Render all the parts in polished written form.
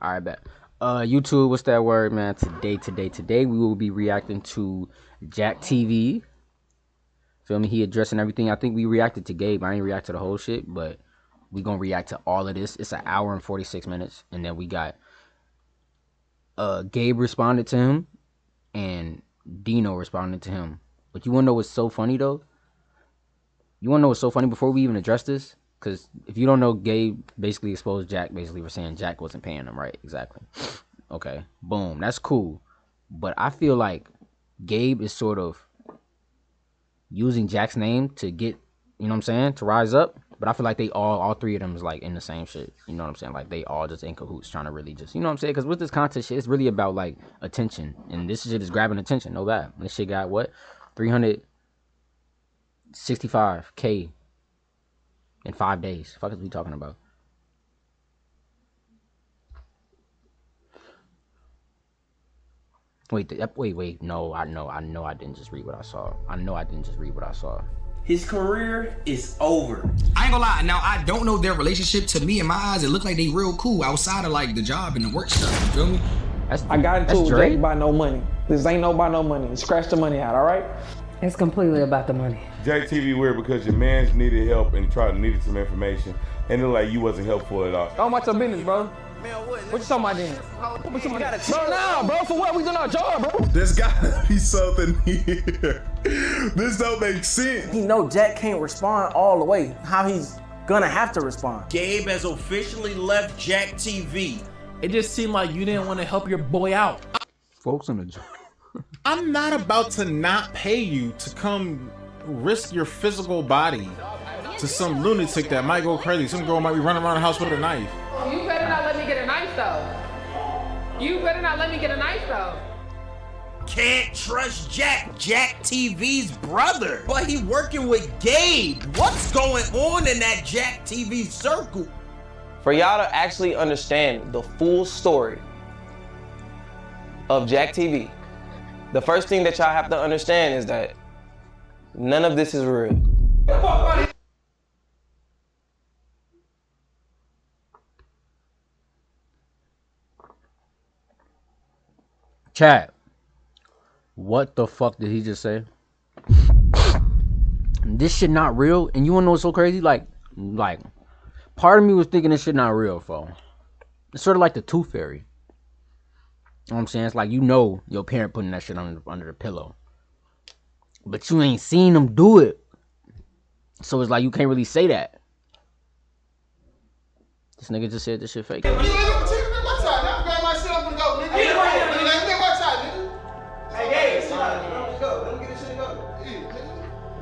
All right, bet. YouTube, what's that word, man? Today, we will be reacting to Jack TV. Feel me? He addressing everything. I think we reacted to Gabe. I ain't react to the whole shit, but we gonna react to all of this. It's an hour and 46 minutes, and then we got Gabe responded to him, and Dino responded to him. But you wanna know what's so funny though? You wanna know what's so funny before we even address this? Because if you don't know, Gabe basically exposed Jack basically for saying Jack wasn't paying him, right? Exactly. Okay, boom, that's cool. But I feel like Gabe is sort of using Jack's name to get, you know what I'm saying, to rise up. But I feel like they all three of them is like in the same shit. You know what I'm saying? Like they all just in cahoots trying to really just, you know what I'm saying? Because with this content shit, it's really about like attention. And this shit is grabbing attention, no bad. This shit got what? 365K in 5 days. Fuck is we talking about? Wait. No, I know I didn't just read what I saw. His career is over. I ain't gonna lie. Now, I don't know their relationship. To me, in my eyes, it looked like they real cool outside of like the job and the work stuff. You feel me? I got into it with Jake by no money. This ain't no by no money. Scratch the money out, all right? It's completely about the money. Jack TV weird because your mans needed help and needed some information, and it looked like you wasn't helpful at all. Don't watch your business, bro. What you talking about then? Bro, nah, bro, for what? We doing our job, bro. There's gotta be something here. This don't make sense. He know Jack can't respond all the way. How he's gonna have to respond. Gabe has officially left Jack TV. It just seemed like you didn't want to help your boy out. Folks in the job. I'm not about to not pay you to come risk your physical body to some lunatic that might go crazy. Some girl might be running around the house with a knife. You better not let me get a knife though. Can't trust Jack TV's brother. But he working with Gabe. What's going on in that Jack TV circle? For y'all to actually understand the full story of Jack TV, the first thing that y'all have to understand is that none of this is real. Chat. What the fuck did he just say? This shit not real. And you wanna know what's so crazy? Like, part of me was thinking this shit not real, fo. It's sort of like the Tooth Fairy. You know what I'm saying? It's like, you know your parent putting that shit under the pillow, but you ain't seen them do it. So it's like you can't really say that. This nigga just said this shit fake.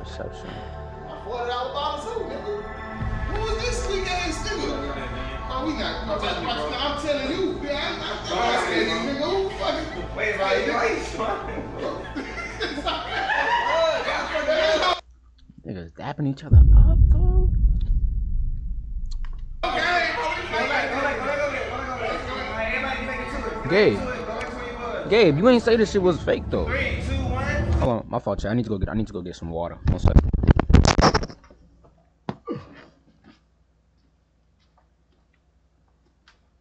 Reception. I'm telling you, Niggas dapping each other up, though. Gabe, you ain't say this shit was fake though. 3, 2, 1. Hold on, my fault, chat. I need to go get some water. 1 second.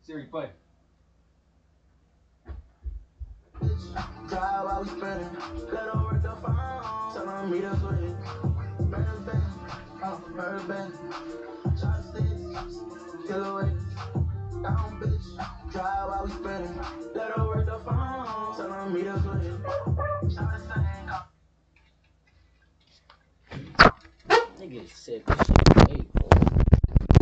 Siri, play. Nigga said this shit fake, bro.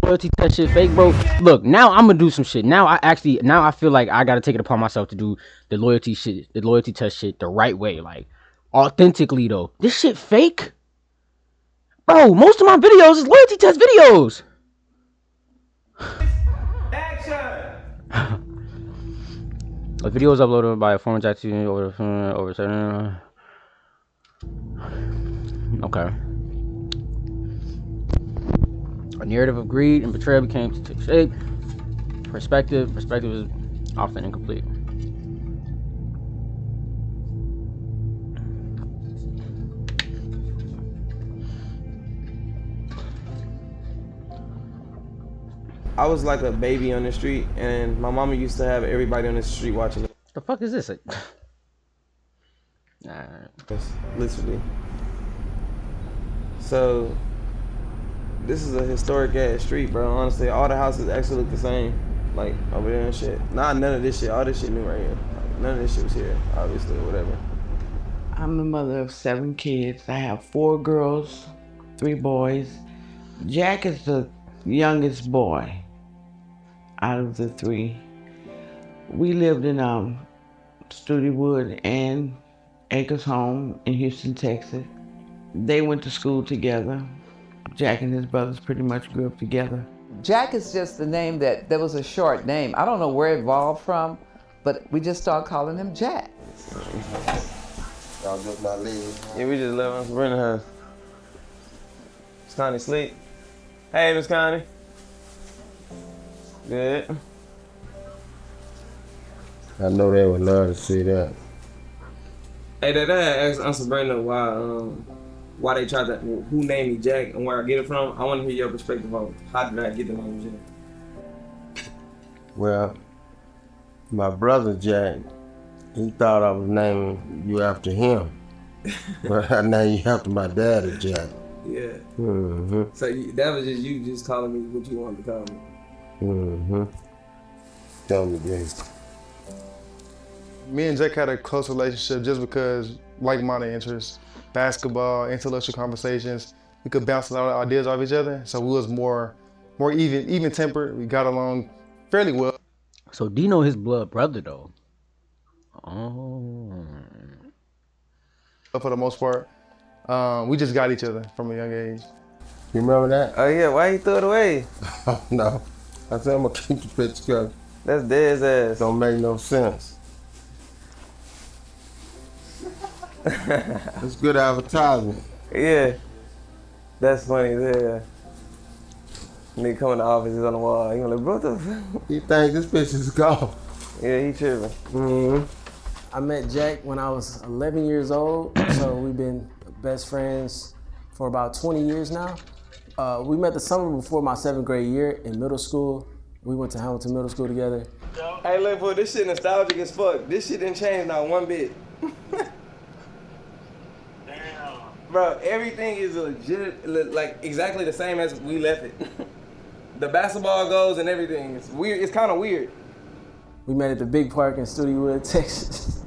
Loyalty test shit fake, bro. Look, now I'm gonna do some shit. Now I feel like I gotta take it upon myself to do the loyalty test shit the right way, like authentically though. This shit fake, bro. Most of my videos is loyalty test videos. A video was uploaded by a former Jack TV over certain. Okay. A narrative of greed and betrayal became to take shape. Perspective is often incomplete. I was like a baby on the street, and my mama used to have everybody on the street watching it. The fuck is this? Nah. Literally. So, this is a historic ass street, bro. Honestly, all the houses actually look the same, like over there and shit. None of this shit. All this shit new right here. Like, none of this shit was here, obviously, or whatever. I'm the mother of 7 kids. I have 4 girls, 3 boys. Jack is the youngest boy out of the 3. We lived in Studewood and Acres Home in Houston, Texas. They went to school together. Jack and his brothers pretty much grew up together. Jack is just the name that was a short name. I don't know where it evolved from, but we just started calling him Jack. Y'all just not leaving. Yeah, we just left Miss Brenda's house. Miss Connie sleep. Hey, Miss Connie. Good. I know they would love to see that. Hey, that asked Aunt Brenda why they tried to, who named me Jack and where I get it from. I want to hear your perspective on how did I get the name Jack. Well, my brother Jack, he thought I was naming you after him. But I named you after my daddy, Jack. Yeah. Mm-hmm. So that was just you just calling me what you wanted to call me. Mm-hmm. Tell me this. Me and Jack had a close relationship just because like-minded interests, basketball, intellectual conversations. We could bounce a lot of ideas off each other, so we was more even-tempered. We got along fairly well. So Dino his blood brother though. Oh. For the most part, we just got each other from a young age. You remember that? Oh yeah, why he threw it away? Oh no, I said I'm gonna keep the picture because that's Dad's ass. Don't make no sense. It's good advertisement. Yeah, that's funny as hell. Nigga come in the office, he's on the wall. He gonna like, bro, the fuck? He think this bitch is gone. Yeah, he tripping. Mm-hmm. I met Jack when I was 11 years old, so we've been best friends for about 20 years now. We met the summer before my 7th grade year in middle school. We went to Hamilton Middle School together. Hey, look, boy, this shit nostalgic as fuck. This shit didn't change not one bit. Damn. Bro, everything is legit, like exactly the same as we left it. The basketball goals and everything. It's weird. It's kind of weird. We met at the big park in Studewood, Texas.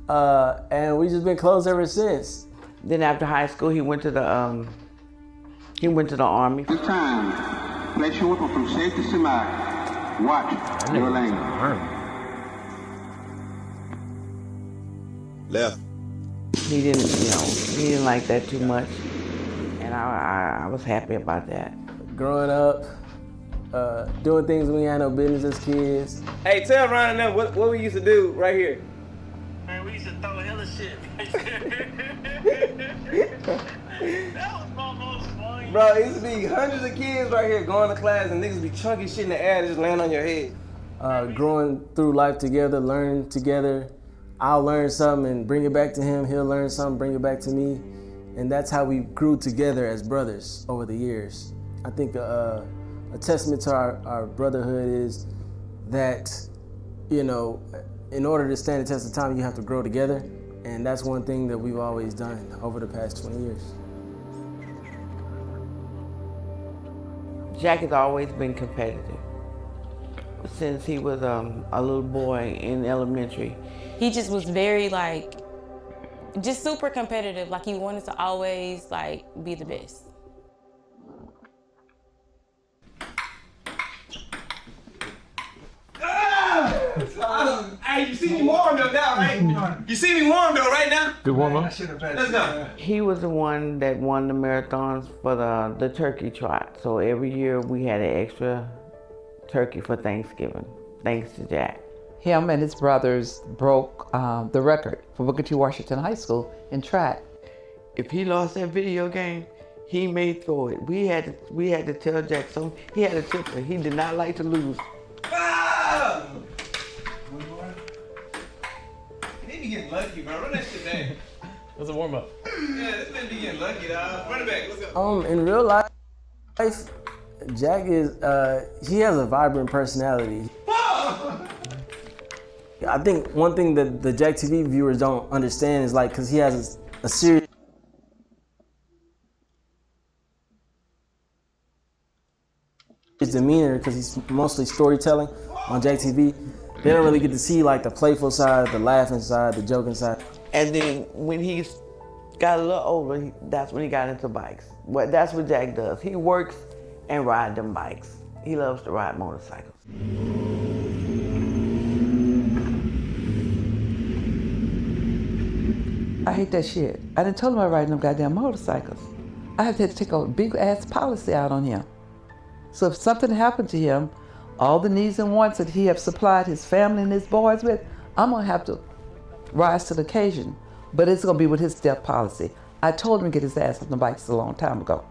And we just been close ever since. Then after high school, he went to the Army. This time, place your weapon from safe to semi. Watch your lane. Left. He didn't like that too much, and I was happy about that. Growing up, doing things we had no business as kids. Hey, tell Ryan and them what we used to do right here. Man, we used to throw hella shit. That was my most funny. Bro, it used to be hundreds of kids right here going to class and niggas be chunking shit in the air and just land on your head. Growing through life together, learning together. I'll learn something and bring it back to him. He'll learn something, bring it back to me. And that's how we grew together as brothers over the years. I think a testament to our brotherhood is that, you know, in order to stand the test of time, you have to grow together. And that's one thing that we've always done over the past 20 years. Jack has always been competitive. Since he was a little boy in elementary. He just was very just super competitive. Like he wanted to always be the best. Hey, you see me warm though now, right? You see me warm though right now? Good warm up. Let's go. He was the one that won the marathons for the turkey trot. So every year we had an extra turkey for Thanksgiving, thanks to Jack. Him and his brothers broke the record for Booker T. Washington High School in track. If he lost that video game, he may throw it. We had to tell Jack something. He had a temper. He did not like to lose. Ah! He be getting lucky, bro. Run that shit back. It was a warm up. Yeah, this man be getting lucky, dog. Run it back. Let's go. In real life, Jack is, he has a vibrant personality. I think one thing that the Jack TV viewers don't understand is like, because he has a serious demeanor, because he's mostly storytelling on Jack TV. They don't really get to see like the playful side, the laughing side, the joking side. And then when he got a little older, that's when he got into bikes. That's what Jack does. He works and rides them bikes. He loves to ride motorcycles. I hate that shit. I done told him I ride them goddamn motorcycles. I have to take a big ass policy out on him. So if something happened to him, all the needs and wants that he have supplied his family and his boys with, I'm gonna have to rise to the occasion. But it's gonna be with his death policy. I told him to get his ass on the bikes a long time ago.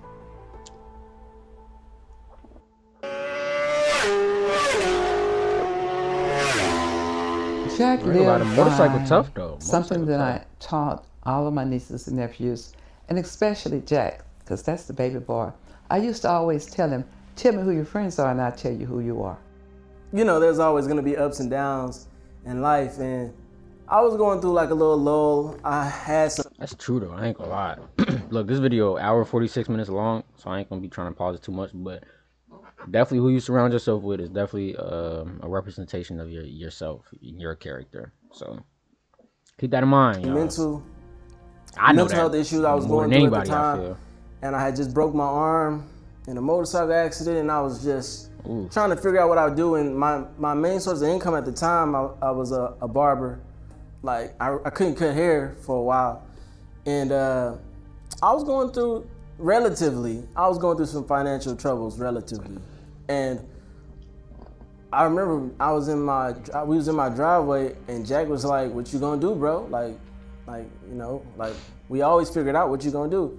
Jack lived a motorcycle by tough though. Something that I taught all of my nieces and nephews, and especially Jack, because that's the baby boy. I used to always tell him, tell me who your friends are and I'll tell you who you are. You know, there's always gonna be ups and downs in life, and I was going through like a little lull. I had some. That's true though, I ain't gonna lie. Look, this video, hour 46 minutes long, so I ain't gonna be trying to pause it too much, but definitely who you surround yourself with is definitely a representation of yourself, your character. So keep that in mind, y'all. Mental Mental health issues I was going through at the time, and I had just broke my arm in a motorcycle accident, and I was just trying to figure out what I would do. And my main source of income at the time, I was a barber. Like I couldn't cut hair for a while, and I was going through some financial troubles relatively. And I remember we was in my driveway, and Jack was like, "What you gonna do, bro? Like, you know, like we always figured out what you gonna do."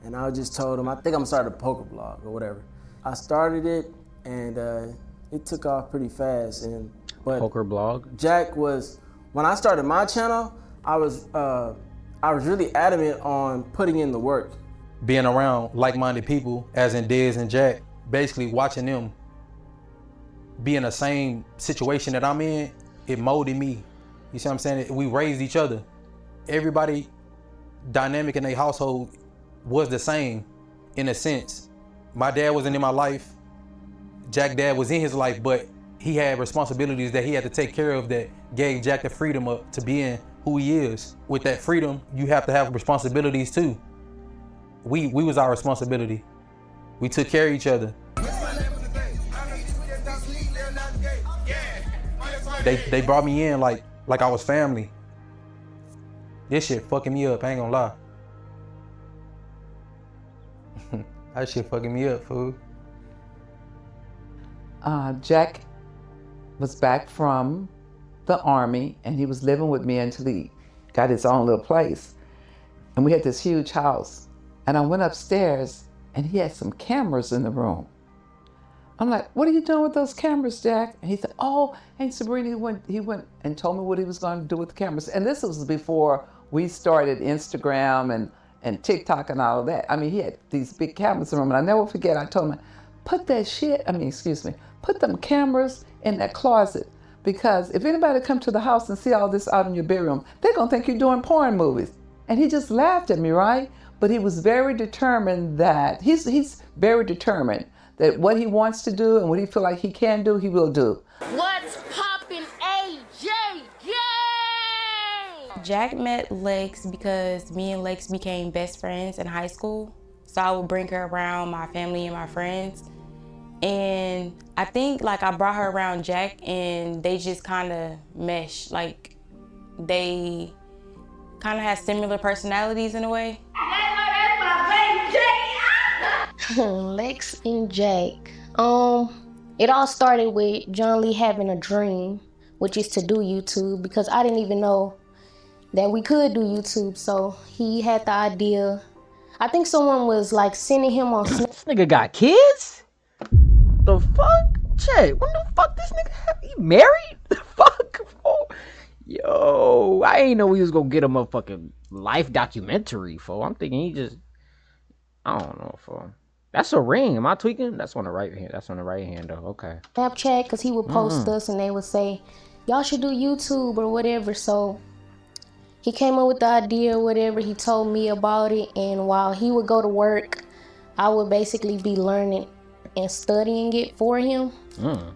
And I just told him, I think I'm gonna start a poker blog or whatever. I started it, and it took off pretty fast. But poker blog. Jack was, when I started my channel, I was really adamant on putting in the work. Being around like-minded people, as in Dez and Jack, basically watching them be in the same situation that I'm in, it molded me. You see what I'm saying? We raised each other. Everybody dynamic in their household was the same in a sense. My dad wasn't in my life. Jack's dad was in his life, but he had responsibilities that he had to take care of that gave Jack the freedom up to being who he is. With that freedom, you have to have responsibilities too. We was our responsibility. We took care of each other. They brought me in like I was family. This shit fucking me up, I ain't gonna lie. That shit fucking me up, fool. Jack was back from the Army, and he was living with me until he got his own little place. And we had this huge house. And I went upstairs, and he had some cameras in the room. I'm like, "What are you doing with those cameras, Jack?" And he said, "Oh," and Sabrina, he went and told me what he was going to do with the cameras. And this was before we started Instagram and TikTok and all of that. I mean, he had these big cameras in the room, and I never forget, I told him, put them cameras in that closet, because if anybody come to the house and see all this out in your bedroom, they're gonna think you're doing porn movies. And he just laughed at me, right? But he was very determined that, he's very determined that what he wants to do and what he feel like he can do, he will do. What's poppin', AJ? Jack met Lex because me and Lex became best friends in high school. So I would bring her around my family and my friends. And I think like I brought her around Jack and they just kind of meshed. Like they kind of had similar personalities in a way. Lex and Jack. It all started with John Lee having a dream, which is to do YouTube, because I didn't even know that we could do YouTube. So he had the idea. I think someone was like sending him on Snap. This nigga got kids? The fuck? Jay, when the fuck this nigga he married? The fuck? Oh, yo, I ain't know we was gonna get a motherfucking life documentary, fo. I'm thinking he just, I don't know, fo. That's a ring. Am I tweaking? That's on the right hand. That's on the right hand though. Okay. Snapchat, because he would post us and they would say, y'all should do YouTube or whatever. So he came up with the idea or whatever. He told me about it. And while he would go to work, I would basically be learning and studying it for him.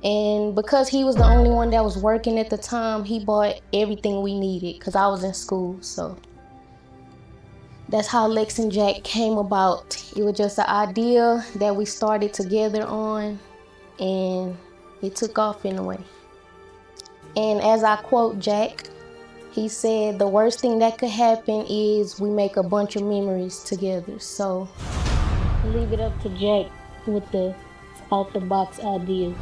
And because he was the only one that was working at the time, he bought everything we needed because I was in school. So that's how Lex and Jack came about. It was just an idea that we started together on, and it took off in a way. And as I quote Jack, he said, the worst thing that could happen is we make a bunch of memories together. So leave it up to Jack with the out-the-box idea.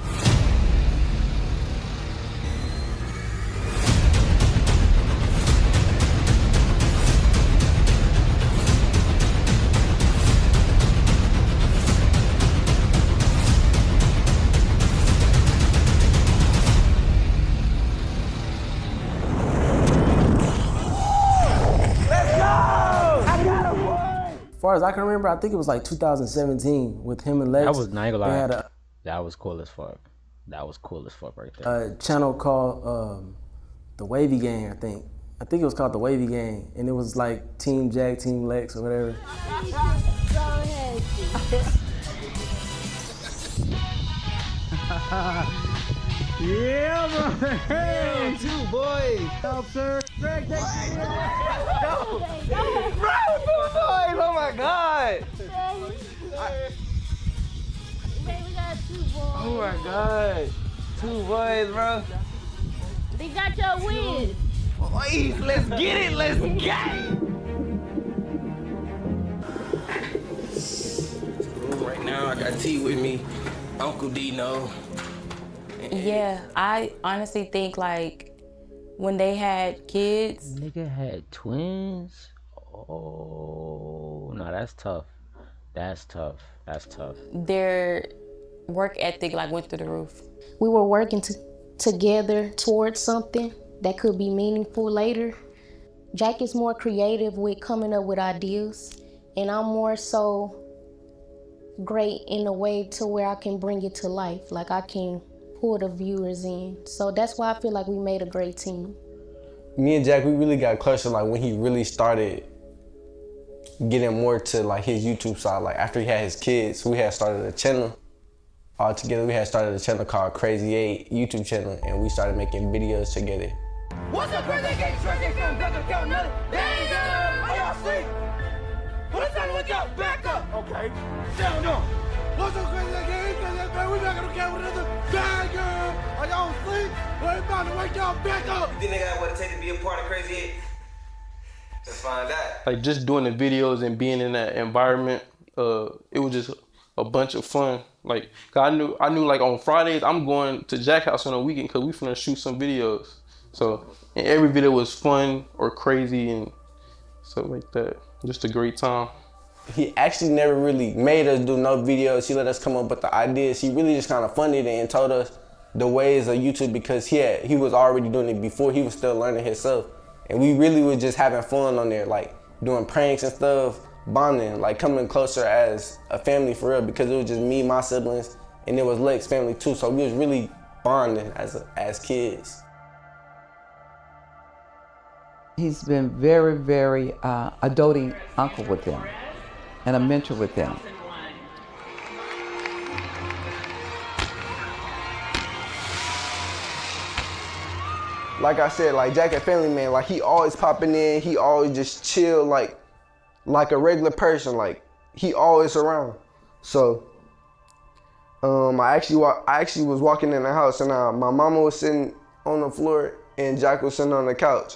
As far as I can remember, I think it was like 2017 with him and Lex. That was, not gonna lie, they had that was cool as fuck. That was cool as fuck right there. a channel called The Wavy Gang, I think. I think it was called The Wavy Gang, and it was like Team Jack, Team Lex, or whatever. Yeah, brother. Hey, two boys. Help, sir. Greg, take Go. Bro, two boys. Oh my God. Oh my God. Two boys, bro. They got your win. Boys, let's get it. Let's get it. Right now, I got T with me. Uncle Dino. Yeah, I honestly think like when they had kids. Nigga had twins? Oh, no, that's tough. That's tough. That's tough. Their work ethic like went through the roof. We were working together towards something that could be meaningful later. Jack is more creative with coming up with ideas, and I'm more so great in a way to where I can bring it to life. Like I can pull the viewers in. So that's why I feel like we made a great team. Me and Jack, we really got closer like when he really started getting more to like his YouTube side. Like after he had his kids, we had started a channel. All together, we had started a channel called Crazy 8 YouTube channel, and we started making videos together. What's up, Crazy Gang? Crazy Gang, back up, count another. Are y'all asleep? Well, it's time to wake up, back up. Okay, down, no. What's up, Crazy Gang? We back on the count with another banger. Are y'all asleep? Well, it's about to wake y'all back up. You think they got what it takes to be a part of Crazy 8? Let's find out. Like just doing the videos and being in that environment, it was just a bunch of fun. Like, cause I knew like on Fridays I'm going to Jack House on a weekend because we finna shoot some videos. So, and every video was fun or crazy and stuff like that. Just a great time. He actually never really made us do no videos. He let us come up with the ideas. He really just kind of funded it and told us the ways of YouTube because he was already doing it before. He was still learning himself. And we really was just having fun on there, like doing pranks and stuff, bonding, like coming closer as a family for real, because it was just me, my siblings, and it was Lex family too. So we was really bonding as kids. He's been very, very a doting uncle with them and a mentor with them. Like I said, like Jack a family man, like he always popping in, he always just chill like a regular person, like he always around. So I actually was walking in the house and my mama was sitting on the floor and Jack was sitting on the couch.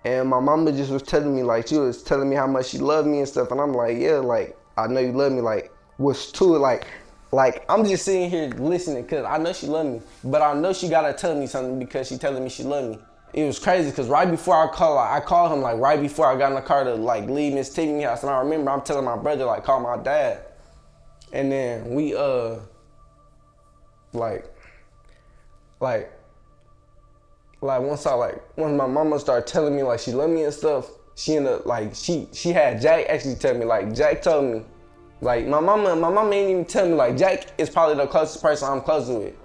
And my mama just was telling me, like, she was telling me how much she loved me and stuff. And I'm like, yeah, like, I know you love me. Like, what's to it? Like, I'm just sitting here listening because I know she loved me. But I know she got to tell me something because she telling me she loved me. It was crazy because right before I called him, like, right before I got in the car to, like, leave Miss Tiffany's house. And I remember I'm telling my brother, like, call my dad. And then we, once my mama started telling me like she loved me and stuff, she ended up like she had Jack actually tell me, like Jack told me Like my mama ain't even tell me, like Jack is probably the closest person I'm close with.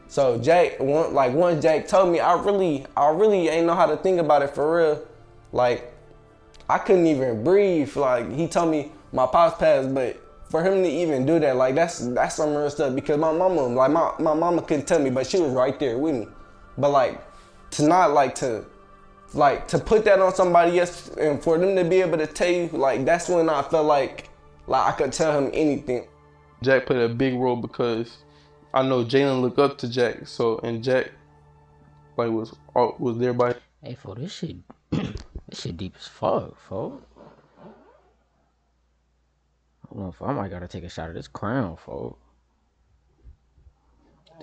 So Jack, once Jack told me, I really ain't know how to think about it for real. Like I couldn't even breathe. Like he told me my pops passed, but for him to even do that, like that's some real stuff. Because my mama, like my mama couldn't tell me, but she was right there with me. But like to not like to put that on somebody else and for them to be able to tell you, like that's when I felt like I could tell him anything. Jack played a big role because I know Jalen looked up to Jack, so and Jack like was there by. Hey, fo, this shit deep as fuck, fo. Hold on, fo. I might gotta take a shot of this crown, fo.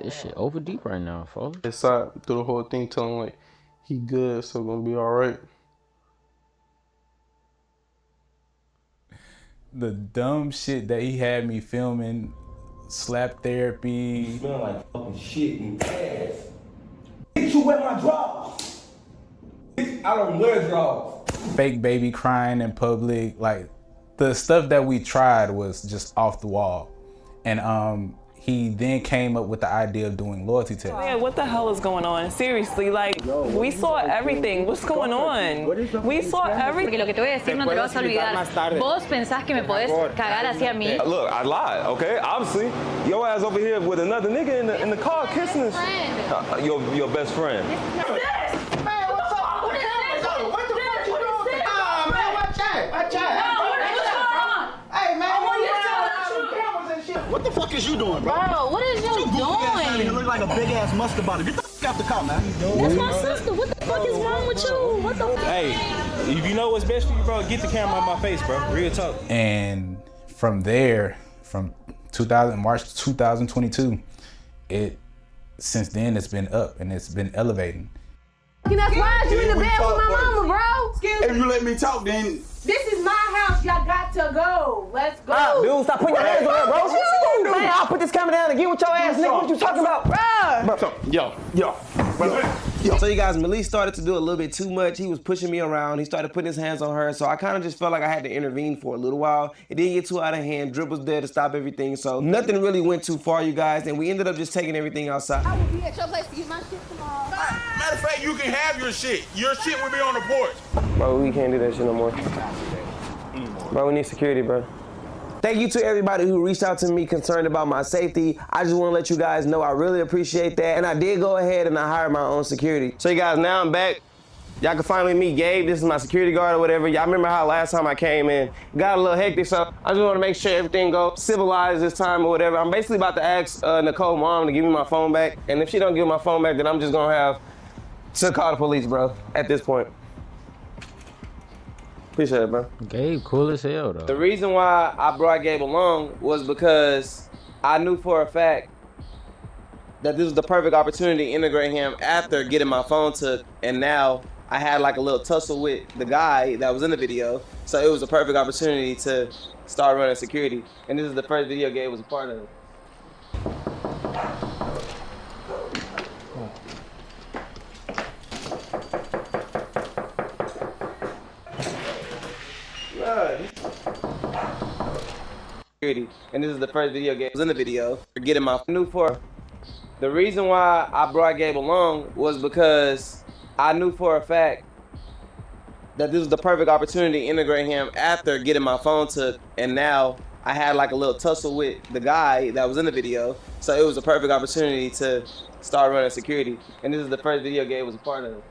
This shit over deep right now, fo. Inside through the whole thing, telling like he good, so gonna be all right. The dumb shit that he had me filming, slap therapy. You smell like fucking shit and ass. Bitch, you wear my drawers. Bitch, I don't wear drawers. Fake baby crying in public. Like, the stuff that we tried was just off the wall. And he then came up with the idea of doing loyalty tests. Yeah, what the hell is going on? Seriously, like, we saw everything. What's going on? We saw everything. Porque lo que te voy a decir no te lo vas a olvidar. Vos pensás que me podés cagar así a mí. Look, I lied, okay? Obviously, your ass over here with another nigga in the car kissing us. Your best friend. What the fuck is you doing, bro? Bro, what is you doing? You look like a big ass mustard bottle. Get the fuck out the car, man. That's my sister. What the fuck is wrong with you? What the fuck? Hey, if you know what's best for you, bro, get the camera on my face, bro. Real talk. And from there, from March 2022, since then it's been up and it's been elevating. That's why you in the bed with my mama, bro. If you let me talk, then. This is my house. Y'all got to go. Let's go. Dude, stop putting your hands on her, bro. What you gonna do? Man, I'll put this camera down and get with your ass, nigga. What you talking about? Bruh. So you guys, Malik started to do a little bit too much. He was pushing me around. He started putting his hands on her. So I kind of just felt like I had to intervene for a little while. It didn't get too out of hand. Drip was there to stop everything. So nothing really went too far, you guys. And we ended up just taking everything outside. I will be at your place to get my shit tomorrow. Matter of fact, you can have your shit. Your shit will be on the porch. Bro, we can't do that shit no more. Bro, we need security, bro. Thank you to everybody who reached out to me concerned about my safety. I just want to let you guys know I really appreciate that. And I did go ahead and I hired my own security. So you guys, now I'm back. Y'all can finally meet Gabe. This is my security guard or whatever. Y'all remember how last time I came in, got a little hectic, so I just want to make sure everything goes civilized this time or whatever. I'm basically about to ask Nicole's mom to give me my phone back. And if she don't give me my phone back, then I'm just gonna have to call the police, bro, at this point. Appreciate it, bro. Gabe cool as hell, though. The reason why I brought Gabe along was because I knew for a fact that this was the perfect opportunity to integrate him after getting my phone took, and now I had like a little tussle with the guy that was in the video, so it was a perfect opportunity to start running security. And this is the first video Gabe was a part of. And this is the first video Gabe was in the video for getting my new for. The reason why I brought Gabe along was because I knew for a fact that this was the perfect opportunity to integrate him after getting my phone took, and now I had like a little tussle with the guy that was in the video, so it was a perfect opportunity to start running security. And this is the first video Gabe was a part of.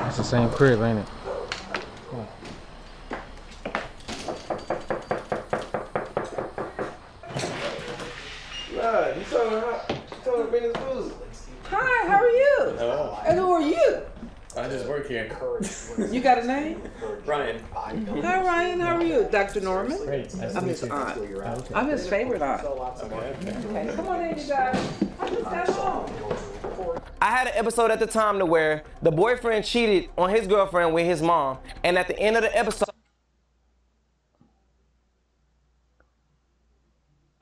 It's the same crib, ain't it? You told me to bring this food. Hi, how are you? And who are you? I just work here. You got a name? Ryan. Hi, Ryan. How are you? Dr. Norman? I'm his aunt. I'm his favorite aunt. Okay, come on in, you guys. I just got home. I had an episode at the time to where the boyfriend cheated on his girlfriend with his mom, and at the end of the episode,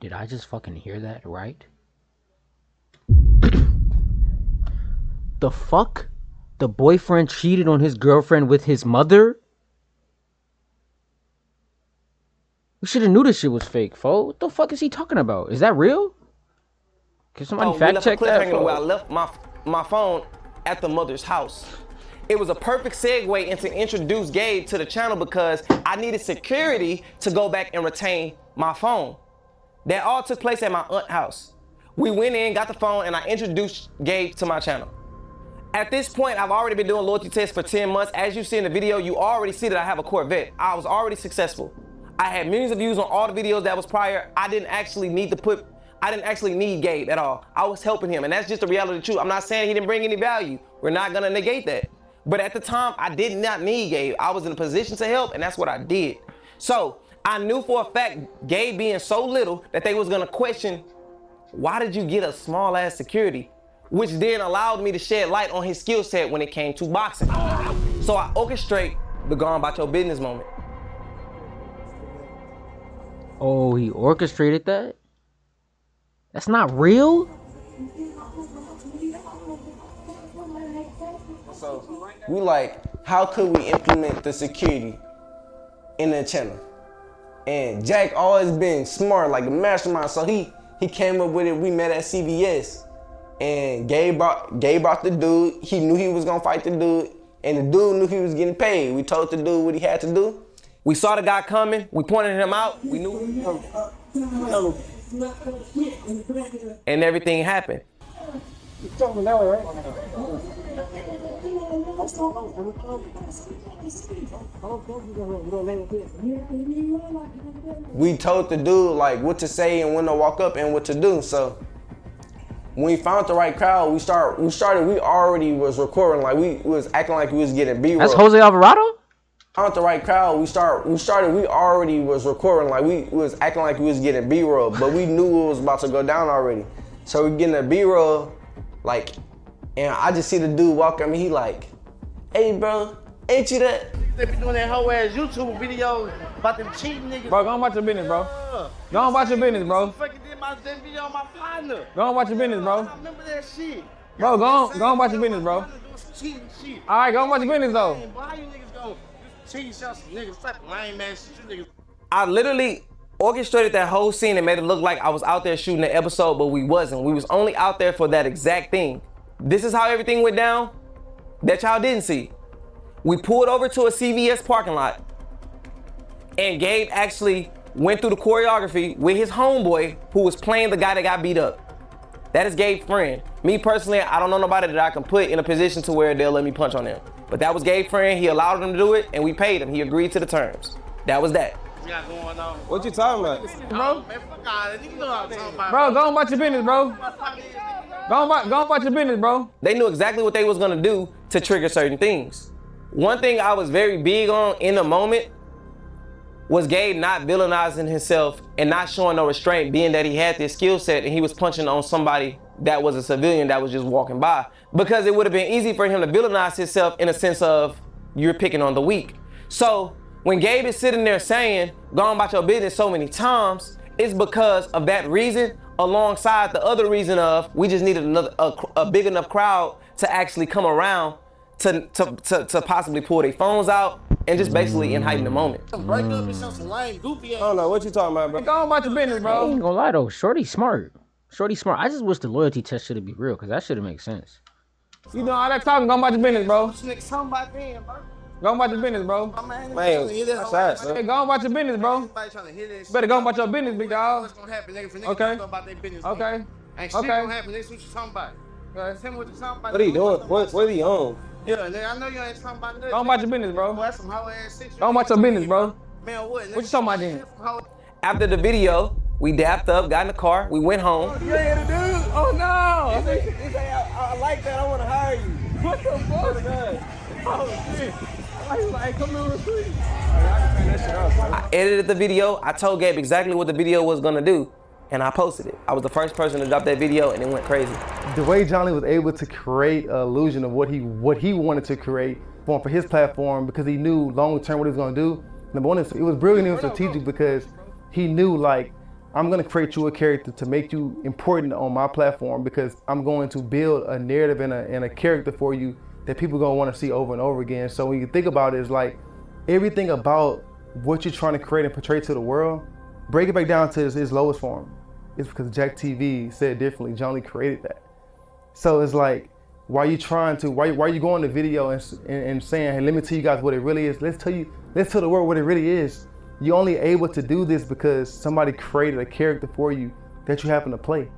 Did I just fucking hear that right? The fuck? The boyfriend cheated on his girlfriend with his mother? We should have knew this shit was fake, fo. What the fuck is he talking about? Is that real? Can somebody fact check that? Where I left my phone at the mother's house. It was a perfect segue into introduce Gabe to the channel because I needed security to go back and retain my phone. That all took place at my aunt's house. We went in, got the phone, and I introduced Gabe to my channel. At this point, I've already been doing loyalty tests for 10 months. As you see in the video, you already see that I have a Corvette. I was already successful. I had millions of views on all the videos that was prior. I didn't actually need Gabe at all. I was helping him, and that's just the reality of the truth. I'm not saying he didn't bring any value. We're not gonna negate that. But at the time, I did not need Gabe. I was in a position to help, and that's what I did. So I knew for a fact, Gabe being so little, that they was gonna question, why did you get a small ass security? Which then allowed me to shed light on his skill set when it came to boxing. So I orchestrate the go on about your business moment. Oh, he orchestrated that? That's not real? So we like, how could we implement the security in the channel? And Jack always been smart, like a mastermind. So he came up with it. We met at CVS, and Gabe brought the dude. He knew he was gonna fight the dude, and the dude knew he was getting paid. We told the dude what he had to do. We saw the guy coming. We pointed him out. We knew, and everything happened. We told the dude like what to say and when to walk up and what to do. So when we found the right crowd, we already was recording, like we was acting like we was getting B-roll. That's Jose Alvarado? Found the right crowd, we already was recording, like we was acting like we was getting B-roll, but we knew it was about to go down already. So we getting a B-roll, like, and I just see the dude walk at me, he like, hey bro, ain't you that? They be doing that whole ass YouTube videos about them cheating niggas. Bro, go on about your business, bro. Go on about your business, bro. Fucking did that video on my partner. Go on about your business, bro. I remember that shit. Bro, go on about your business, bro. Cheating shit. All right, go on about your business, though. Why you niggas go cheat y'all some niggas? Type of lame ass shit you niggas. I literally orchestrated that whole scene and made it look like I was out there shooting the episode, but we wasn't. We was only out there for that exact thing. This is how everything went down that y'all didn't see. We pulled over to a CVS parking lot, and Gabe actually went through the choreography with his homeboy who was playing the guy that got beat up. That is Gabe's friend. Me personally, I don't know nobody that I can put in a position to where they'll let me punch on them. But that was Gabe's friend. He allowed him to do it, and we paid him. He agreed to the terms. That was that. What you talking about? Bro, go on about your business, bro. Go on about your business, bro. They knew exactly what they was gonna do to trigger certain things. One thing I was very big on in the moment was Gabe not villainizing himself and not showing no restraint, being that he had this skill set and he was punching on somebody that was a civilian that was just walking by. Because it would have been easy for him to villainize himself in a sense of, you're picking on the weak. So when Gabe is sitting there saying, go on about your business so many times, it's because of that reason, alongside the other reason of, we just needed a big enough crowd to actually come around to possibly pull their phones out and just basically heighten the moment. Break up and show some lame, goofy ass. I don't know what you talking about, bro. Go on about your business, I bro. ain't gonna lie though, Shorty smart. Shorty smart. I just wish the loyalty test should be real, cause that should make sense. You know all that talking, go on about your business, bro. Niggas talking about them, bro. Go on about your business, bro. Man, that's us, Hey, go on about your business, bro. Better go on about your business, big dog. What's gonna happen, nigga? For niggas Okay. talk about their business. Okay. Ain't shit gonna happen. This what you talking about. Tell me what you talking about. What are you doing? What are you on? Yeah, nigga, I know you ain't talking about nothing. Go on about your business, bro. That's some hoe ass shit. Go on about your business, bro. Man, what? What you talking about then? After the video, we dapped up, got in the car, we went home. You ain't the dude? Oh no! I like that. I want to hire you. What the fuck? Oh shit. Like, come here real quick. I edited the video. I told Gabe exactly what the video was gonna do, and I posted it. I was the first person to drop that video, and it went crazy. The way Johnny was able to create an illusion of what he wanted to create for his platform, because he knew long term what he was gonna do. Number one, it was brilliant and strategic because he knew, like, I'm gonna create you a character to make you important on my platform, because I'm going to build a narrative and a character for you that people gonna want to see over and over again. So when you think about it, it's like everything about what you're trying to create and portray to the world break it back down to its lowest form, it's because Jack TV said differently. John Lee created that. So it's like, why are you going to video and saying, hey, let me tell you guys what it really is. Let's tell the world what it really is. You're only able to do this because somebody created a character for you that you happen to play.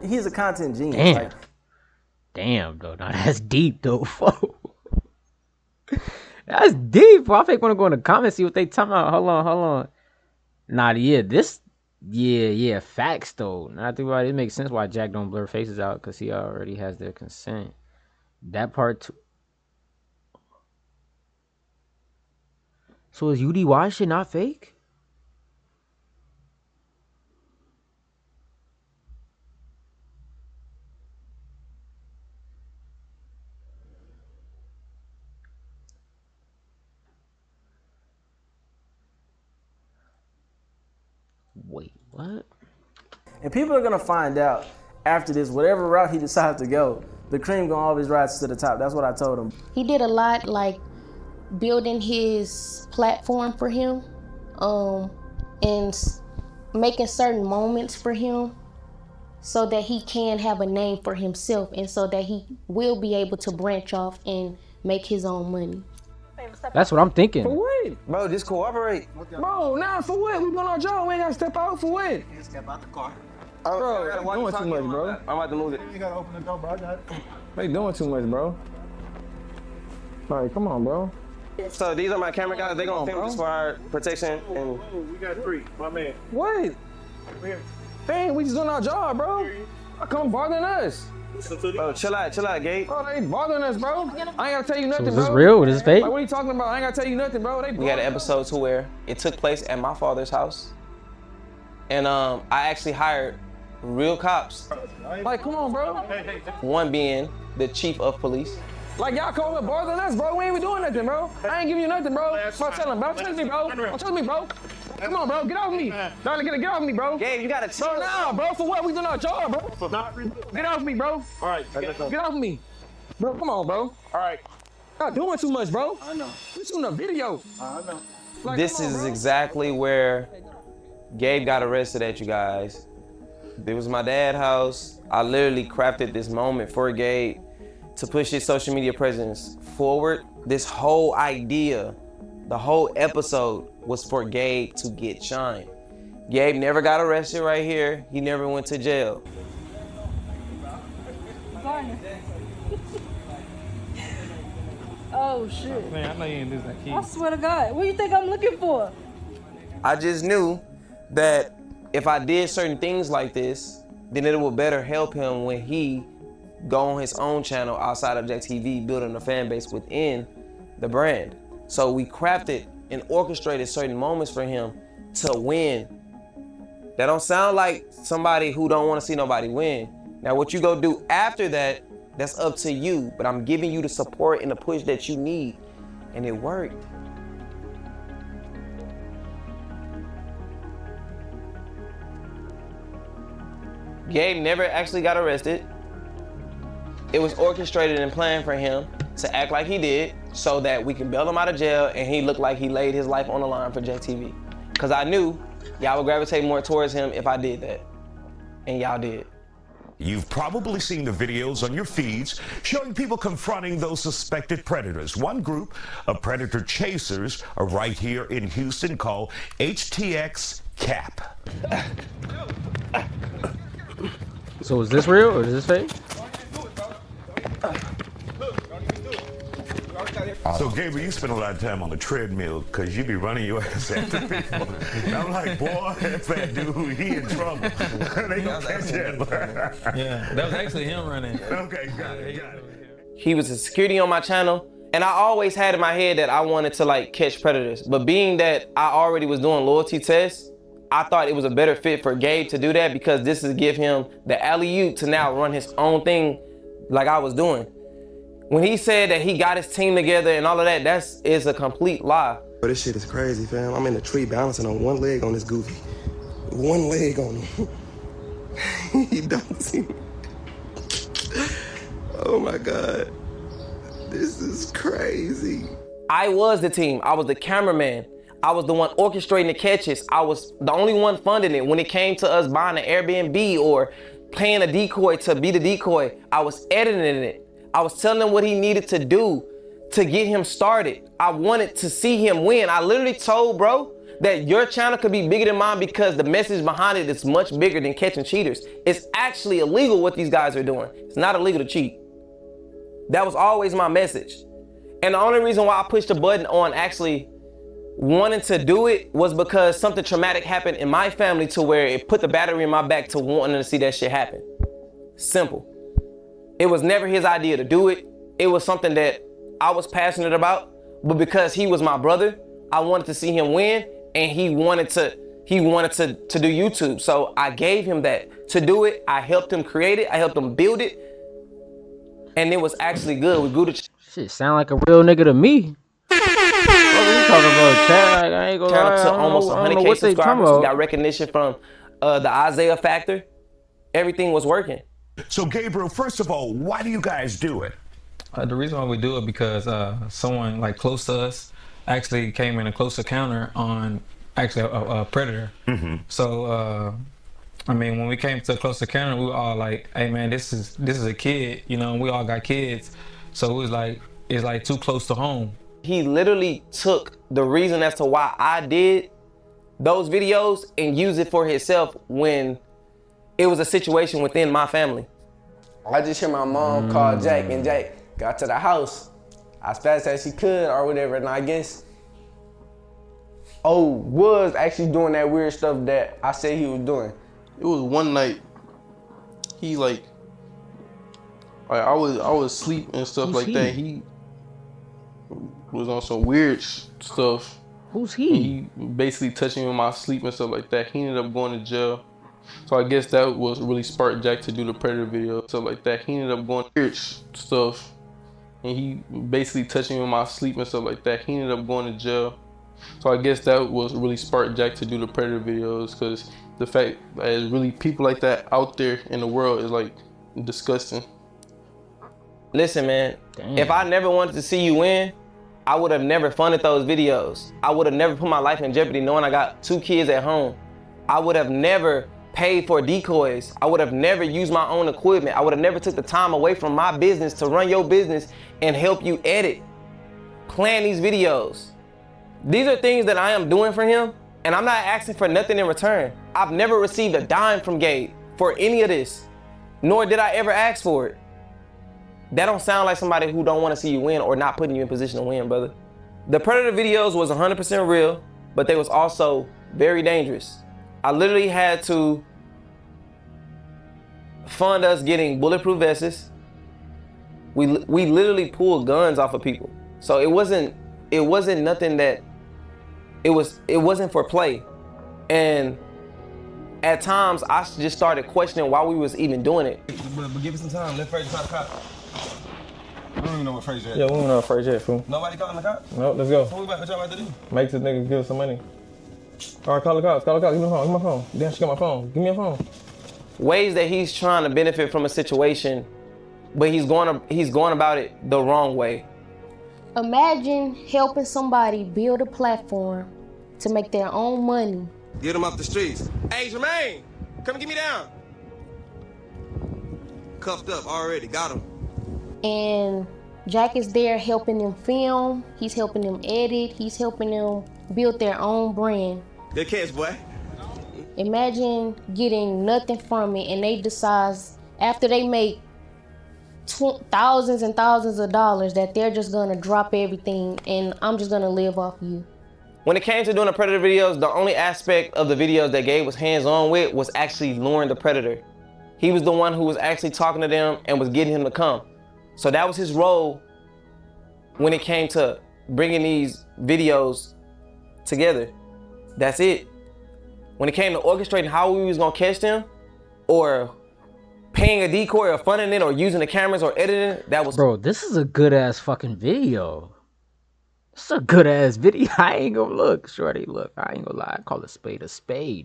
He's a content genius. Damn. Like, Damn, though. Nah, that's deep, though. That's deep, bro. I fake want to go in the comments, see what they talking about. Hold on. Nah, yeah, facts, though. Now I think about it, it makes sense why Jack don't blur faces out, because he already has their consent. That part, too. So is UDY shit not fake? Wait, what? And people are gonna find out after this, whatever route he decides to go, the cream gonna always rise to the top. That's what I told him. He did a lot, like building his platform for him, and making certain moments for him so that he can have a name for himself and so that he will be able to branch off and make his own money. That's what I'm thinking. For what? Bro, just cooperate. Bro, nah, for what? We doing our job. We ain't gotta step out for what? Step out the car. Bro, they doing too much, bro. I'm about to move it. You gotta open the door, bro. I got it. They doing too much, bro. Like, come on, bro. So these are my camera guys. They gonna film this for our protection. And We got 3, my man. What? Dang, we just doing our job, bro. How come bothering us? Bro, chill out, Gabe. Bro, they ain't bothering us, bro. I ain't gotta tell you nothing, is this bro. real or is this fake? Like, what are you talking about? I ain't gotta tell you nothing, bro. They We had an episode to where it took place at my father's house. And I actually hired real cops. Like, come on, bro. One being the chief of police. Like, y'all come up bothering us, bro. We ain't even doing nothing, bro. I ain't giving you nothing, bro. Bro, tell him, bro. Trust me, bro. Don't trust me, bro. Come on, bro. Get off me. Darling, get off me, bro. Gabe, you gotta chill. Bro, nah, bro. For what? We doing our job, bro. Get off me, bro. All right, Get off me. Bro, come on, bro. All right. Y'all doing too much, bro. I know. We shooting a video. I know. Like, This come on, is bro. exactly where Gabe got arrested at, you guys. It was my dad's house. I literally crafted this moment for Gabe to push his social media presence forward. This whole idea, the whole episode was for Gabe to get shine. Gabe never got arrested right here. He never went to jail. Oh shit. Man, I know you ain't do that, kid. I swear to God. What do you think I'm looking for? I just knew that if I did certain things like this, then it would better help him when he go on his own channel outside of Jack TV, building a fan base within the brand. So we crafted and orchestrated certain moments for him to win. That don't sound like somebody who don't want to see nobody win. Now what you go do after that, that's up to you, but I'm giving you the support and the push that you need, and it worked. Gabe never actually got arrested. It was orchestrated and planned for him to act like he did so that we can bail him out of jail and he looked like he laid his life on the line for Jack TV. Cause I knew y'all would gravitate more towards him if I did that. And y'all did. You've probably seen the videos on your feeds showing people confronting those suspected predators. One group of predator chasers are right here in Houston called HTX CAP. So is this real or is this fake? So, Gabriel, you spend a lot of time on the treadmill because you be running your ass after people. And I'm like, boy, that fat dude, he in trouble. They gonna catch him. Yeah, that was actually him running. Okay, got it. He was a security on my channel, and I always had in my head that I wanted to like catch predators. But being that I already was doing loyalty tests, I thought it was a better fit for Gabe to do that because this is give him the alley-oop to now run his own thing like I was doing. When he said that he got his team together and all of that, is a complete lie. But this shit is crazy, fam. I'm in the tree balancing on one leg on this goofy. One leg on him. He don't see me. Oh my God. This is crazy. I was the team. I was the cameraman. I was the one orchestrating the catches. I was the only one funding it. When it came to us buying an Airbnb or paying a decoy to be the decoy, I was editing it. I was telling him what he needed to do to get him started. I wanted to see him win. I literally told bro that your channel could be bigger than mine because the message behind it is much bigger than catching cheaters. It's actually illegal what these guys are doing. It's not illegal to cheat. That was always my message. And the only reason why I pushed the button on actually wanting to do it was because something traumatic happened in my family to where it put the battery in my back to wanting to see that shit happen. Simple. It was never his idea to do it. It was something that I was passionate about, but because he was my brother, I wanted to see him win, and he wanted to do YouTube. So I gave him that to do it. I helped him create it. I helped him build it, and it was actually good. We grew the shit. Sound like a real nigga to me. What are you talking about, Chad? Like, I ain't gonna lie. to almost 100K subscribers. We about. got recognition from the Isaiah Factor. Everything was working. So Gabriel, first of all, why do you guys do it? The reason why we do it because someone like close to us actually came in a close encounter on actually a predator. So I mean, when we came to a close encounter, we were all like, "Hey man, this is a kid," you know. We all got kids, so it was like it's like too close to home. He literally took the reason as to why I did those videos and used it for himself when it was a situation within my family. I just hear my mom call Jack, and Jack got to the house as fast as she could or whatever, and I guess was actually doing that weird stuff that I said he was doing. It was one night, he like I was asleep and stuff like that. He was on some weird stuff. Who's he? He basically touching me in my sleep and stuff like that. He ended up going to jail. So I guess that was really sparked Jack to do the Predator video, stuff like that. He ended up going to weird stuff. And he basically touching me in my sleep and stuff like that. He ended up going to jail. So I guess that was really sparked Jack to do the Predator videos, because the fact that there's really people like that out there in the world is like disgusting. Listen, man, if I never wanted to see you win, I would have never funded those videos. I would have never put my life in jeopardy knowing I got 2 kids at home. I would have never paid for decoys. I would have never used my own equipment. I would have never took the time away from my business to run your business and help you edit, plan these videos. These are things that I am doing for him, and I'm not asking for nothing in return. I've never received a dime from Gabe for any of this, nor did I ever ask for it. That don't sound like somebody who don't want to see you win or not putting you in position to win, brother. The Predator videos was 100% real, but they was also very dangerous. I literally had to fund us getting bulletproof vests. We literally pulled guns off of people. So it wasn't nothing that, it wasn't for play. And at times I just started questioning why we was even doing it. But give me some time, let Frazier call the cop. I don't even know what Frazier is. Yeah, we don't know what Frazier is, fool. Nobody calling the cop? No, let's go. What y'all about to do? Make this nigga give us some money. All right, call the cops, give me my phone. Damn, she got my phone, give me a phone. Ways that he's trying to benefit from a situation, but he's going about it the wrong way. Imagine helping somebody build a platform to make their own money. Get him off the streets. Hey, Jermaine, come get me down. Cuffed up already, got him. And Jack is there helping them film, he's helping them edit, he's helping them build their own brand. Good catch, boy. Imagine getting nothing from it and they decide after they make thousands and thousands of dollars that they're just gonna drop everything and I'm just gonna live off you. When it came to doing the Predator videos, the only aspect of the videos that Gabe was hands-on with was actually luring the Predator. He was the one who was actually talking to them and was getting him to come. So that was his role when it came to bringing these videos together. That's it. When it came to orchestrating how we was gonna catch them, or paying a decoy or funding it or using the cameras or editing, that was— Bro, this is a good ass fucking video. It's a good ass video. I ain't gonna look, shorty, look, I ain't gonna lie. I call a spade,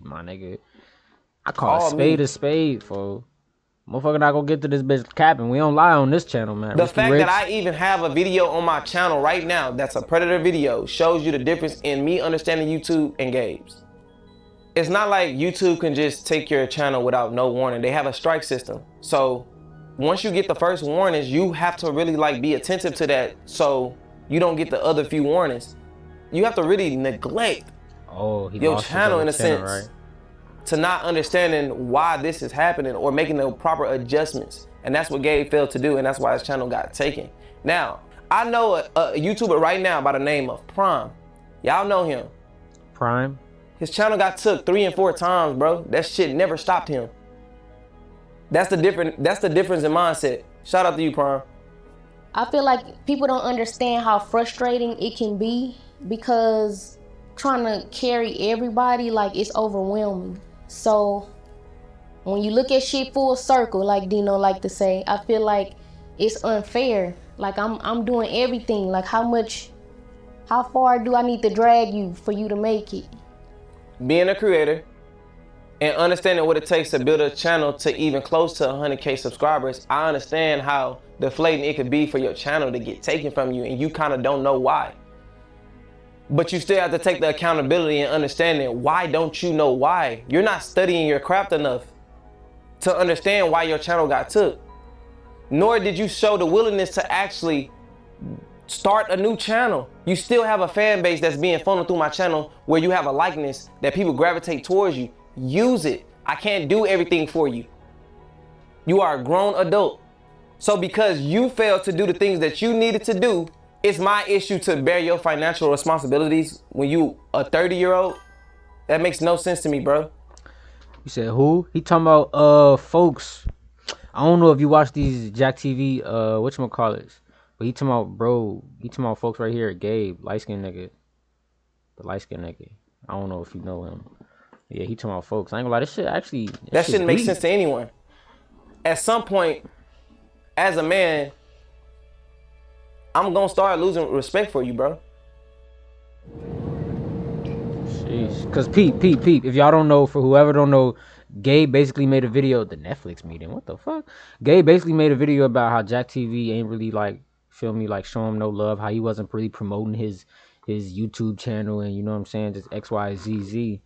my nigga. I call a spade, fool. Motherfucker not gonna get to this bitch capping. We don't lie on this channel, man. The Risky fact Rich. that I even have a video on my channel right now that's a Predator video shows you the difference in me understanding YouTube and Gabe's. It's not like YouTube can just take your channel without no warning. They have a strike system. So once you get the first warnings, you have to really like be attentive to that so you don't get the other few warnings. You have to really neglect your channel in a sense, right? To not understanding why this is happening or making the proper adjustments. And that's what Gabe failed to do, and that's why his channel got taken. Now, I know a YouTuber right now by the name of Prime. Y'all know him. Prime? His channel got took 3 and 4 times, bro. That shit never stopped him. That's the difference in mindset. Shout out to you, Prime. I feel like people don't understand how frustrating it can be because trying to carry everybody, like, it's overwhelming. So when you look at shit full circle, like Dino like to say, I feel like it's unfair. Like I'm doing everything. Like how far do I need to drag you for you to make it? Being a creator and understanding what it takes to build a channel to even close to 100K subscribers, I understand how deflating it could be for your channel to get taken from you and you kind of don't know why. But you still have to take the accountability and understanding why don't you know why? You're not studying your craft enough to understand why your channel got took. Nor did you show the willingness to actually start a new channel. You still have a fan base that's being funneled through my channel where you have a likeness that people gravitate towards you. Use it. I can't do everything for you. You are a grown adult. So because you failed to do the things that you needed to do, it's my issue to bear your financial responsibilities when you a 30-year-old. That makes no sense to me, bro. You said who? He talking about folks. I don't know if you watch these Jack TV whatchamacallits. But he talking about, bro, he talking about folks right here, Gabe, light-skinned nigga. The light-skinned nigga. I don't know if you know him. Yeah, he talking about folks. I ain't gonna lie, this shit actually... That shouldn't make sense to anyone. At some point, as a man, I'm gonna start losing respect for you, bro. Jeez. Cause peep. If y'all don't know, for whoever don't know, Gabe basically made a video, the Netflix meeting, what the fuck? Gabe basically made a video about how Jack TV ain't really like, feel me, like show him no love, how he wasn't really promoting his YouTube channel and you know what I'm saying, just XYZZ.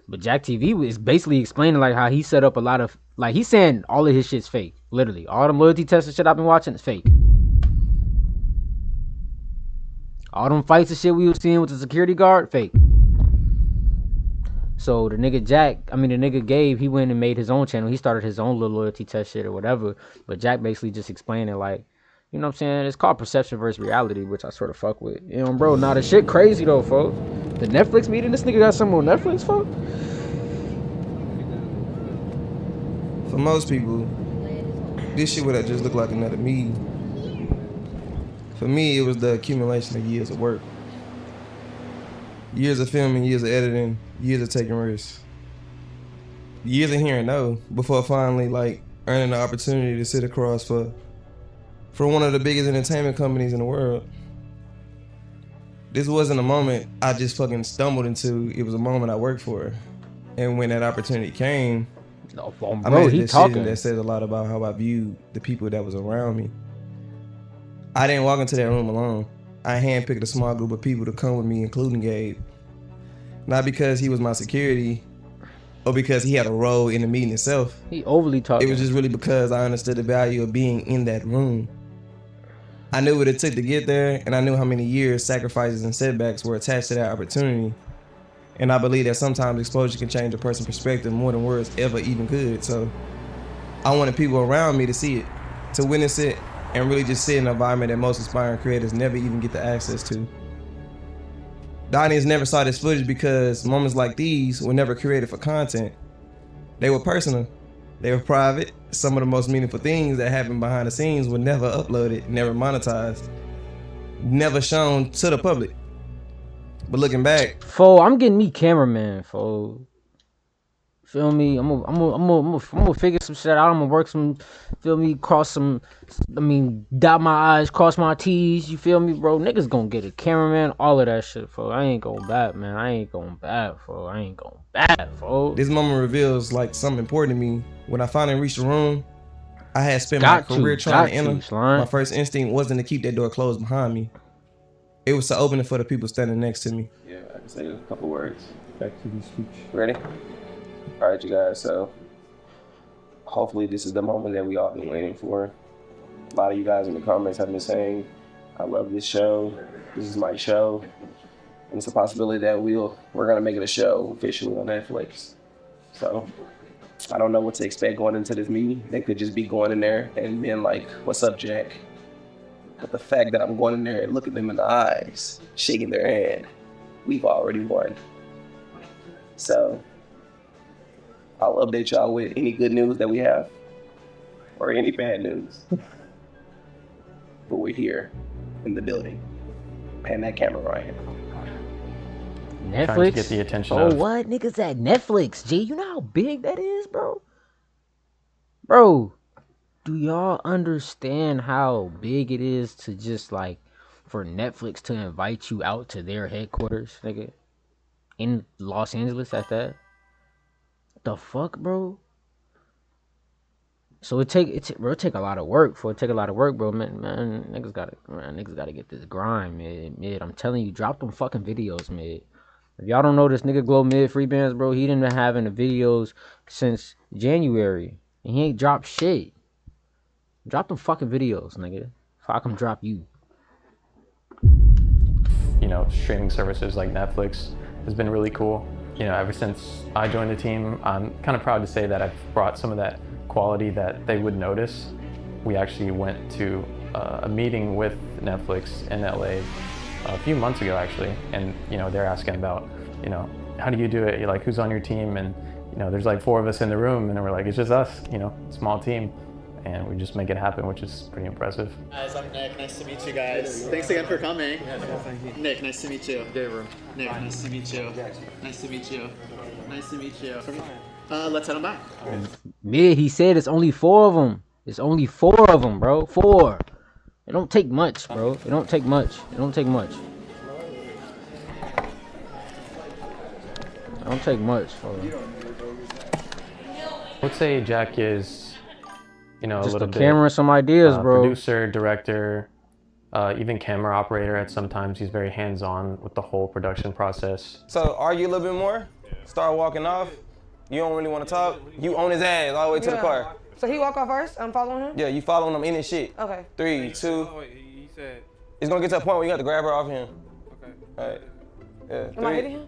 But Jack TV is basically explaining like how he set up a lot of, like he's saying all of his shit's fake. Literally. All them loyalty tests and shit I've been watching is fake. All them fights and shit we was seeing with the security guard, fake. So the nigga Gabe, he went and made his own channel. He started his own little loyalty test shit or whatever. But Jack basically just explaining like, you know what I'm saying? It's called perception versus reality, which I sort of fuck with. You know, bro, nah, the shit crazy though, folks. The Netflix meeting, this nigga got something on Netflix, folks? For most people, this shit would have just looked like another meeting. For me, it was the accumulation of years of work. Years of filming, years of editing, years of taking risks. Years of hearing no, before finally like earning the opportunity to sit across for one of the biggest entertainment companies in the world. This wasn't a moment I just fucking stumbled into, it was a moment I worked for. And when that opportunity came, I made a decision that says a lot about how I viewed the people that was around me. I didn't walk into that room alone. I handpicked a small group of people to come with me, including Gabe. Not because he was my security or because he had a role in the meeting itself. He overly talking. It was just really because I understood the value of being in that room. I knew what it took to get there, and I knew how many years, sacrifices, and setbacks were attached to that opportunity. And I believe that sometimes exposure can change a person's perspective more than words ever even could. So I wanted people around me to see it, to witness it, and really just sit in an environment that most aspiring creators never even get the access to. The audience never saw this footage because moments like these were never created for content. They were personal. They were private. Some of the most meaningful things that happened behind the scenes were never uploaded, never monetized, never shown to the public. But looking back, I'm getting me cameraman, feel me? I'm gonna figure some shit out. I'm gonna work some, feel me? Dot my I's, cross my T's. You feel me, bro? Niggas gonna get a cameraman, all of that shit, I ain't going bad, man. I ain't going bad, This moment reveals like something important to me. When I finally reached the room, I had spent my career trying to enter. My first instinct wasn't to keep that door closed behind me. It was to open it for the people standing next to me. Yeah, I can say a couple words. Back to the speech. Ready? All right, you guys. So hopefully this is the moment that we all been waiting for. A lot of you guys in the comments have been saying, I love this show. This is my show. And it's a possibility that we're gonna make it a show officially on Netflix. So I don't know what to expect going into this meeting. They could just be going in there and being like, what's up, Jack? But the fact that I'm going in there and looking them in the eyes, shaking their hand, we've already won. So I'll update y'all with any good news that we have or any bad news. But we're here in the building. Pan that camera right here. Netflix? Trying to get the attention Oh, of- what? Niggas at Netflix, G. You know how big that is, bro? Bro, do y'all understand how big it is to just, like, for Netflix to invite you out to their headquarters, nigga? In Los Angeles at that? The fuck, bro? So it take a lot of work bro. Man, niggas gotta get this grind, mid. I'm telling you, drop them fucking videos, mid. If y'all don't know this nigga Glow Mid Free Bands, bro, he didn't been having the videos since January. And he ain't dropped shit. Drop them fucking videos, nigga. If I come drop you. You know, streaming services like Netflix has been really cool. You know, ever since I joined the team, I'm kind of proud to say that I've brought some of that quality that they would notice. We actually went to a meeting with Netflix in LA a few months ago, actually, and you know, they're asking about, you know, how do you do it? You're like, who's on your team? And you know, there's like 4 of us in the room, and we're like, it's just us, you know, small team, and we just make it happen, which is pretty impressive. Guys, I'm Nick. Nice to meet you guys. Thanks again for coming. Nick, nice to meet you. Nick, nice to meet you. Nice to meet you. Nice to meet you. Let's head on back. Mid, he said it's only 4 of them. It's only 4 of them, bro. 4. It don't take much, bro. It don't take much. It don't take much. It don't take much, bro. I would say Jack is, you know, Just a little the bit camera and some ideas, bro. Producer, director, even camera operator. At sometimes he's very hands-on with the whole production process. So argue a little bit more, start walking off. You don't really want to talk. You own his ass all the way to the car. So he walk off first? I'm following him? Yeah, you following him in his shit. Okay. 3, 2. He said. It's gonna get to a point where you have to grab her off him. Okay. All right. Yeah. Am I hitting him?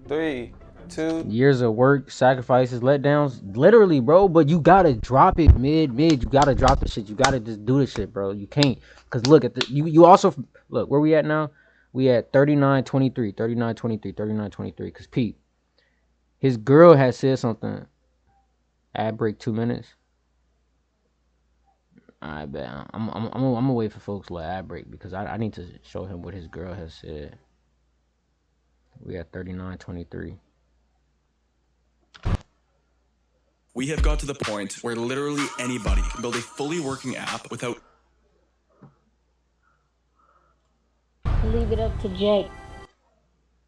3, 2. Years of work, sacrifices, letdowns, literally, bro. But you gotta drop it, mid. You gotta drop the shit. You gotta just do the shit, bro. You can't, cause look at the you also look where we at now. We at 39-23, 39-23, 39-23. Cause Pete, his girl had said something. Ad break 2 minutes. I bet I'm gonna wait for folks to let ad break because I need to show him what his girl has said. We at 39-23. We have got to the point where literally anybody can build a fully working app without. Leave it up to Jake.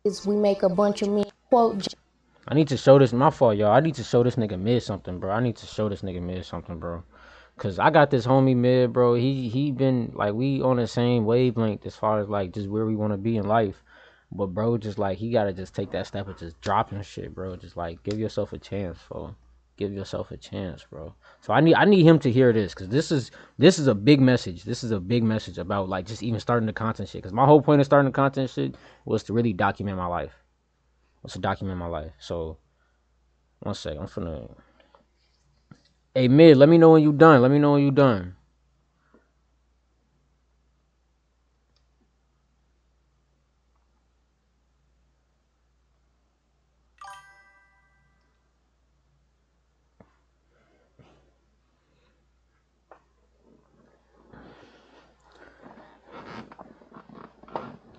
Is we make a bunch of men quote. I need to show this. My fault, y'all. I need to show this nigga Mid something, bro. I need to show this nigga Mid something, bro. Cause I got this homie Mid, bro. He been like we on the same wavelength as far as like just where we want to be in life. But bro, just like he gotta just take that step of just dropping shit, bro. Just like give yourself a chance, bro. Give yourself a chance, bro. So I need him to hear this, cause this is a big message. This is a big message about like just even starting the content shit. Cause my whole point of starting the content shit was to really document my life. So, one sec, I'm finna. Hey Mid, let me know when you done.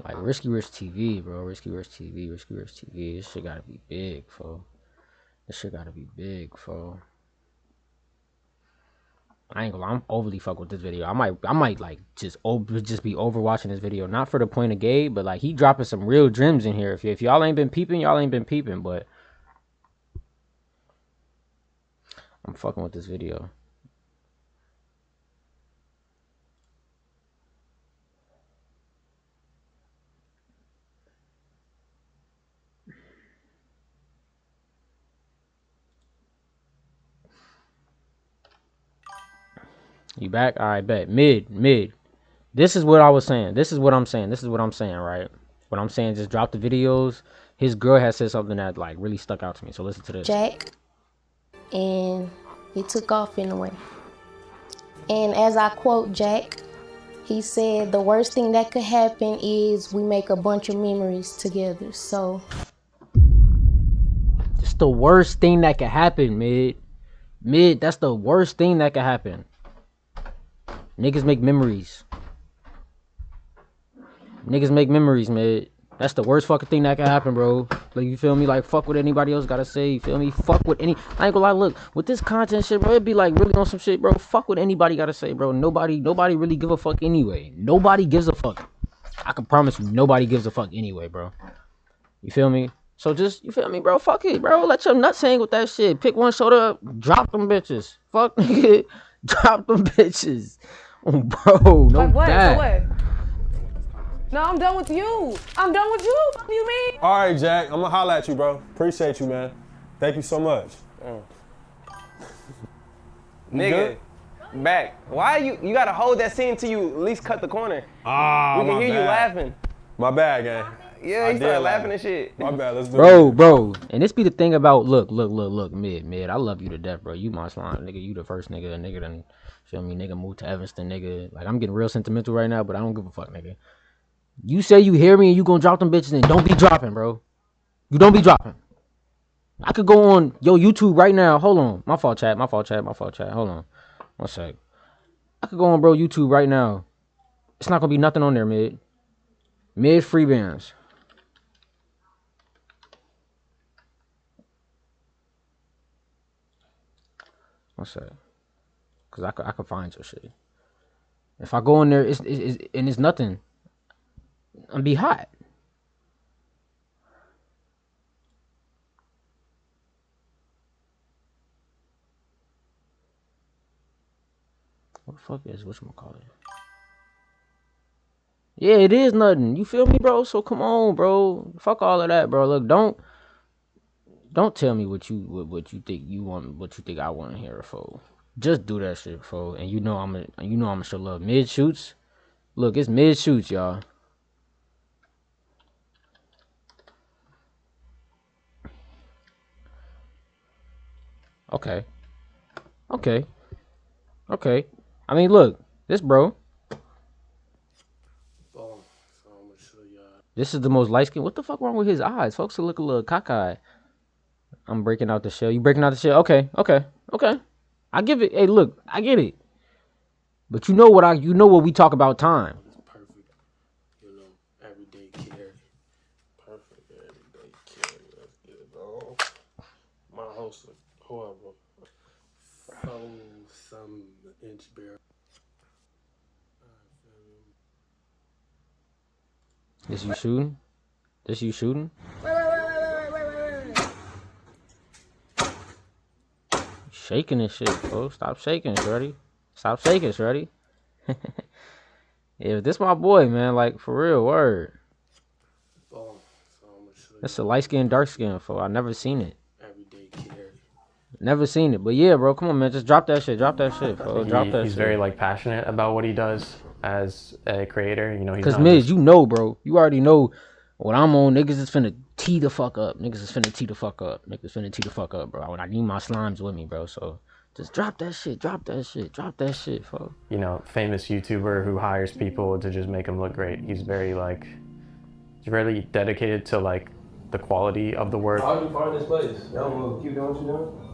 Like RiskyRichTv, bro. RiskyRichTv. This shit gotta be big, fo. I ain't gonna lie, I'm overly fuck with this video. I might like just be overwatching this video. Not for the point of Gabe, but like he dropping some real gems in here. If y'all ain't been peeping, but I'm fucking with this video. You back? All right, bet. Mid. This is what I was saying. This is what I'm saying. Right? What I'm saying, just drop the videos. His girl has said something that like really stuck out to me. So listen to this. Jack, and it took off anyway. And as I quote Jack, he said, the worst thing that could happen is we make a bunch of memories together. So It's the worst thing that could happen, Mid, that's the worst thing that could happen. Niggas make memories. Mid. That's the worst fucking thing that can happen, bro. Like, you feel me? Like, fuck what anybody else gotta say. You feel me? Fuck what any... I ain't gonna lie, look. With this content shit, bro, it'd be like really on some shit, bro. Fuck what anybody gotta say, bro. Nobody really give a fuck anyway. Nobody gives a fuck. I can promise you, nobody gives a fuck anyway, bro. You feel me? So just, you feel me, bro? Fuck it, bro. Let your nuts hang with that shit. Pick one shoulder up. Drop them bitches. Fuck, nigga. Drop them bitches. Oh, bro, no Like what? doubt. So what? No, I'm done with you. I'm done with you. What do you mean? All right, Jack. I'm gonna holler at you, bro. Appreciate you, man. Thank you so much. Nigga, back. Why you gotta hold that scene till you at least cut the corner? Ah, we can my hear you bad. laughing. My bad, gang. Yeah, I he started did laughing laugh. and shit. My bad. Let's do it. Bro. And this be the thing about, look, mid. I love you to death, bro. You my slime, nigga. You the first nigga, done, feel me, nigga, moved to Evanston, nigga. Like, I'm getting real sentimental right now, but I don't give a fuck, nigga. You say you hear me and you gonna drop them bitches, and don't be dropping, bro. You don't be dropping. I could go on your YouTube right now. Hold on. My fault, chat. Hold on. One sec. I could go on, bro, YouTube right now. It's not gonna be nothing on there, mid. Mid free bands. One sec. Cause I could find your shit. If I go in there, it's nothing. I'm be hot. What the fuck is whatchamacallit? Yeah, it is nothing. You feel me, bro? So come on, bro. Fuck all of that, bro. Look, don't tell me what you think you want, what you think I want to hear, for. Just do that shit, for. And you know I'ma show love. Mid shoots. Look, it's mid shoots, y'all. Okay. I mean, look, this bro. This is the most light skin. What the fuck wrong with his eyes? Folks look a little cockeyed. I'm breaking out the shell. You breaking out the shell? Okay. I give it. Hey, look, I get it. But you know what we talk about time. Everyday carry. Perfect everyday carry. Let's get it on. My host is horrible. Oh, some inch bear. This you shooting? Wait. Shaking this shit, folks. Stop shaking, shorty. Stop shaking, shorty. Yeah, this my boy, man. Like, for real, word. That's a light skin, dark skin, folks. I never seen it. Everyday carry. Never seen it. But yeah, bro, come on, man. Just drop that shit, folks. He's very like passionate about what he does as a creator. You know, he's Cause not Miz, just- you know, bro. You already know what I'm on. Niggas is finna tee the fuck up. Niggas is finna tee the fuck up, bro. When I need my slimes with me, bro. So just drop that shit, folks. you know, famous YouTuber who hires people to just make him look great. He's very like, he's really dedicated to like the quality of the work. How do you find this place? Y'all move. Keep doing what you're doing.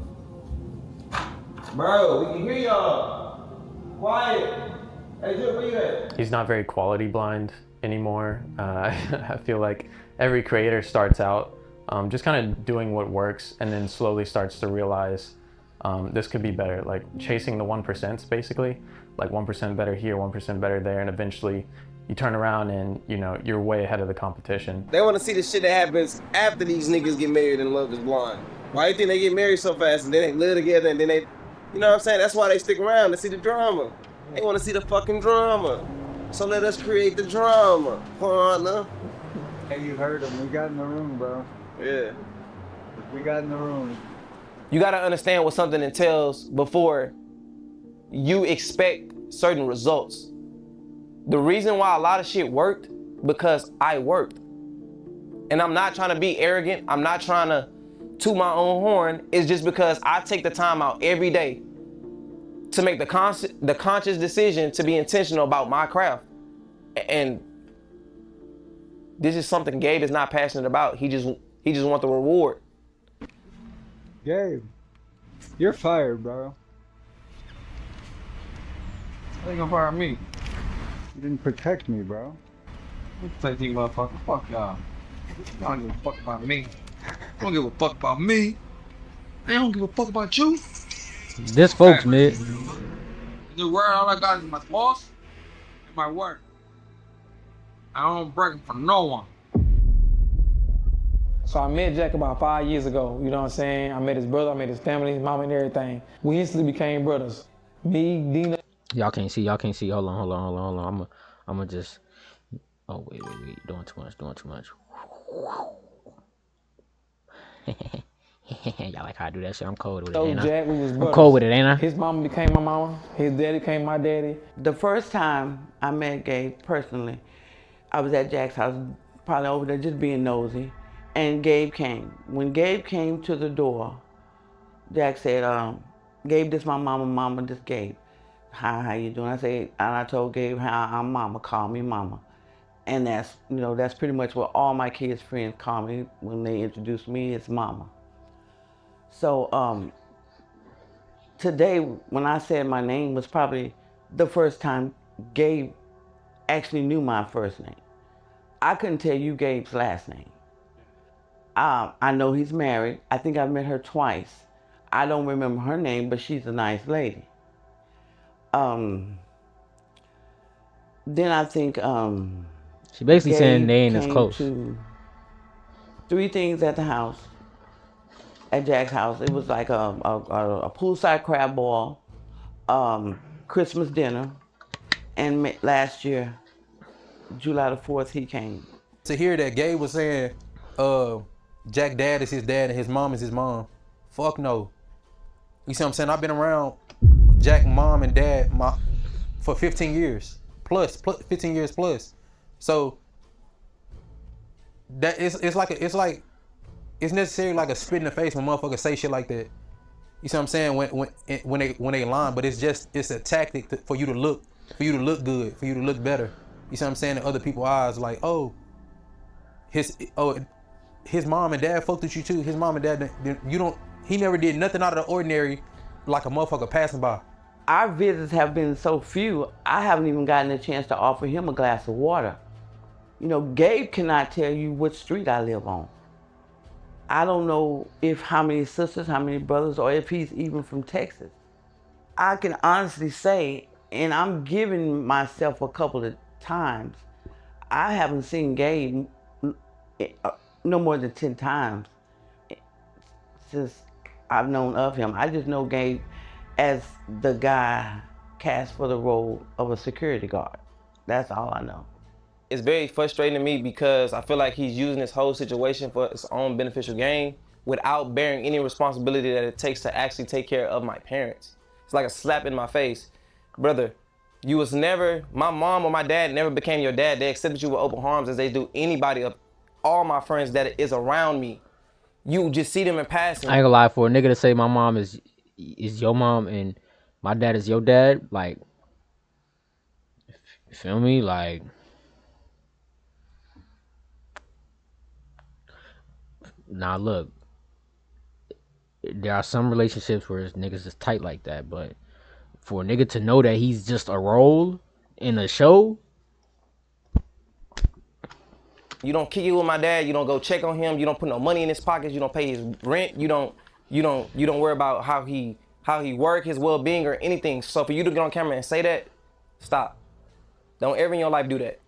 Bro, we can hear y'all. Quiet. Hey, Jim, where you at? He's not very quality blind anymore. I feel like every creator starts out just kind of doing what works and then slowly starts to realize this could be better, like chasing the 1% basically, like 1% better here, 1% better there, and eventually you turn around and you know you're way ahead of the competition. They want to see the shit that happens after these niggas get married and Love is Blind. Why do you think they get married so fast and then they live together and then they You know what I'm saying? That's why they stick around to see the drama. They want to see the fucking drama. So let us create the drama, partner. Hey, you heard him. We got in the room, bro. Yeah. We got in the room. You gotta understand what something entails before you expect certain results. The reason why a lot of shit worked, because I worked. And I'm not trying to be arrogant. I'm not trying to toot my own horn. It's just because I take the time out every day to make the conscious decision to be intentional about my craft. And this is something Gabe is not passionate about. He just wants the reward. Gabe, you're fired, bro. They gonna fire me. You didn't protect me, bro. You take these motherfuckers. Fuck y'all. Y'all don't give a fuck about me. Don't give a fuck about me. They don't give a fuck about you. This folks, mid. In the world, all I got is my boss and my work. I don't break them for no one. So I met Jack about 5 years ago, you know what I'm saying? I met his brother, I met his family, his mama and everything. We instantly became brothers. Me, Dina. Y'all can't see. Hold on. I'ma just. Oh wait. Doing too much. Y'all like how I do that shit? I'm cold with it, ain't I? Jack, we was brothers. I'm cold with it, ain't I? His mama became my mama. His daddy became my daddy. The first time I met Gabe personally, I was at Jack's house, probably over there just being nosy, and Gabe came. When Gabe came to the door, Jack said, Gabe, this my mama, this Gabe. Hi, how you doing? And I told Gabe, hi, I'm mama, call me mama. And that's, that's pretty much what all my kids' friends call me when they introduce me as mama. So today, when I said my name, was probably the first time Gabe actually knew my first name. I couldn't tell you Gabe's last name. I know he's married. I think I've met her twice. I don't remember her name, but she's a nice lady. Then I think she basically Gabe saying they ain't as came close. to 3 things at the house, at Jack's house. It was like a poolside crab ball, Christmas dinner, and last year, July the 4th, he came. To hear that Gabe was saying, Jack dad is his dad and his mom is his mom. Fuck no. You see what I'm saying? I've been around Jack mom and dad for 15 years plus 15 years plus. So that it's necessarily like a spit in the face when motherfuckers say shit like that. You see what I'm saying? When they lying, but it's a tactic for you to look good, for you to look better. You see what I'm saying? In other people's eyes, like, his mom and dad fucked with you too. His mom and dad, he never did nothing out of the ordinary like a motherfucker passing by. Our visits have been so few, I haven't even gotten a chance to offer him a glass of water. Gabe cannot tell you which street I live on. I don't know how many sisters, how many brothers, or if he's even from Texas. I can honestly say, and I'm giving myself a couple of times, I haven't seen Gabe no more than 10 times since I've known of him. I just know Gabe as the guy cast for the role of a security guard. That's all I know. It's very frustrating to me because I feel like he's using this whole situation for his own beneficial gain without bearing any responsibility that it takes to actually take care of my parents. It's like a slap in my face. Brother, my mom or my dad never became your dad. They accepted you with open arms as they do anybody of all my friends that is around me. You just see them in passing. I ain't gonna lie, for a nigga to say my mom is your mom and my dad is your dad, like, you feel me? Like, now look, there are some relationships where niggas is tight like that, but for a nigga to know that he's just a role in a show. You don't kick it with my dad. You don't go check on him. You don't put no money in his pockets. You don't pay his rent. You don't worry about how he work, his well-being, or anything. So for you to get on camera and say that, stop. Don't ever in your life do that.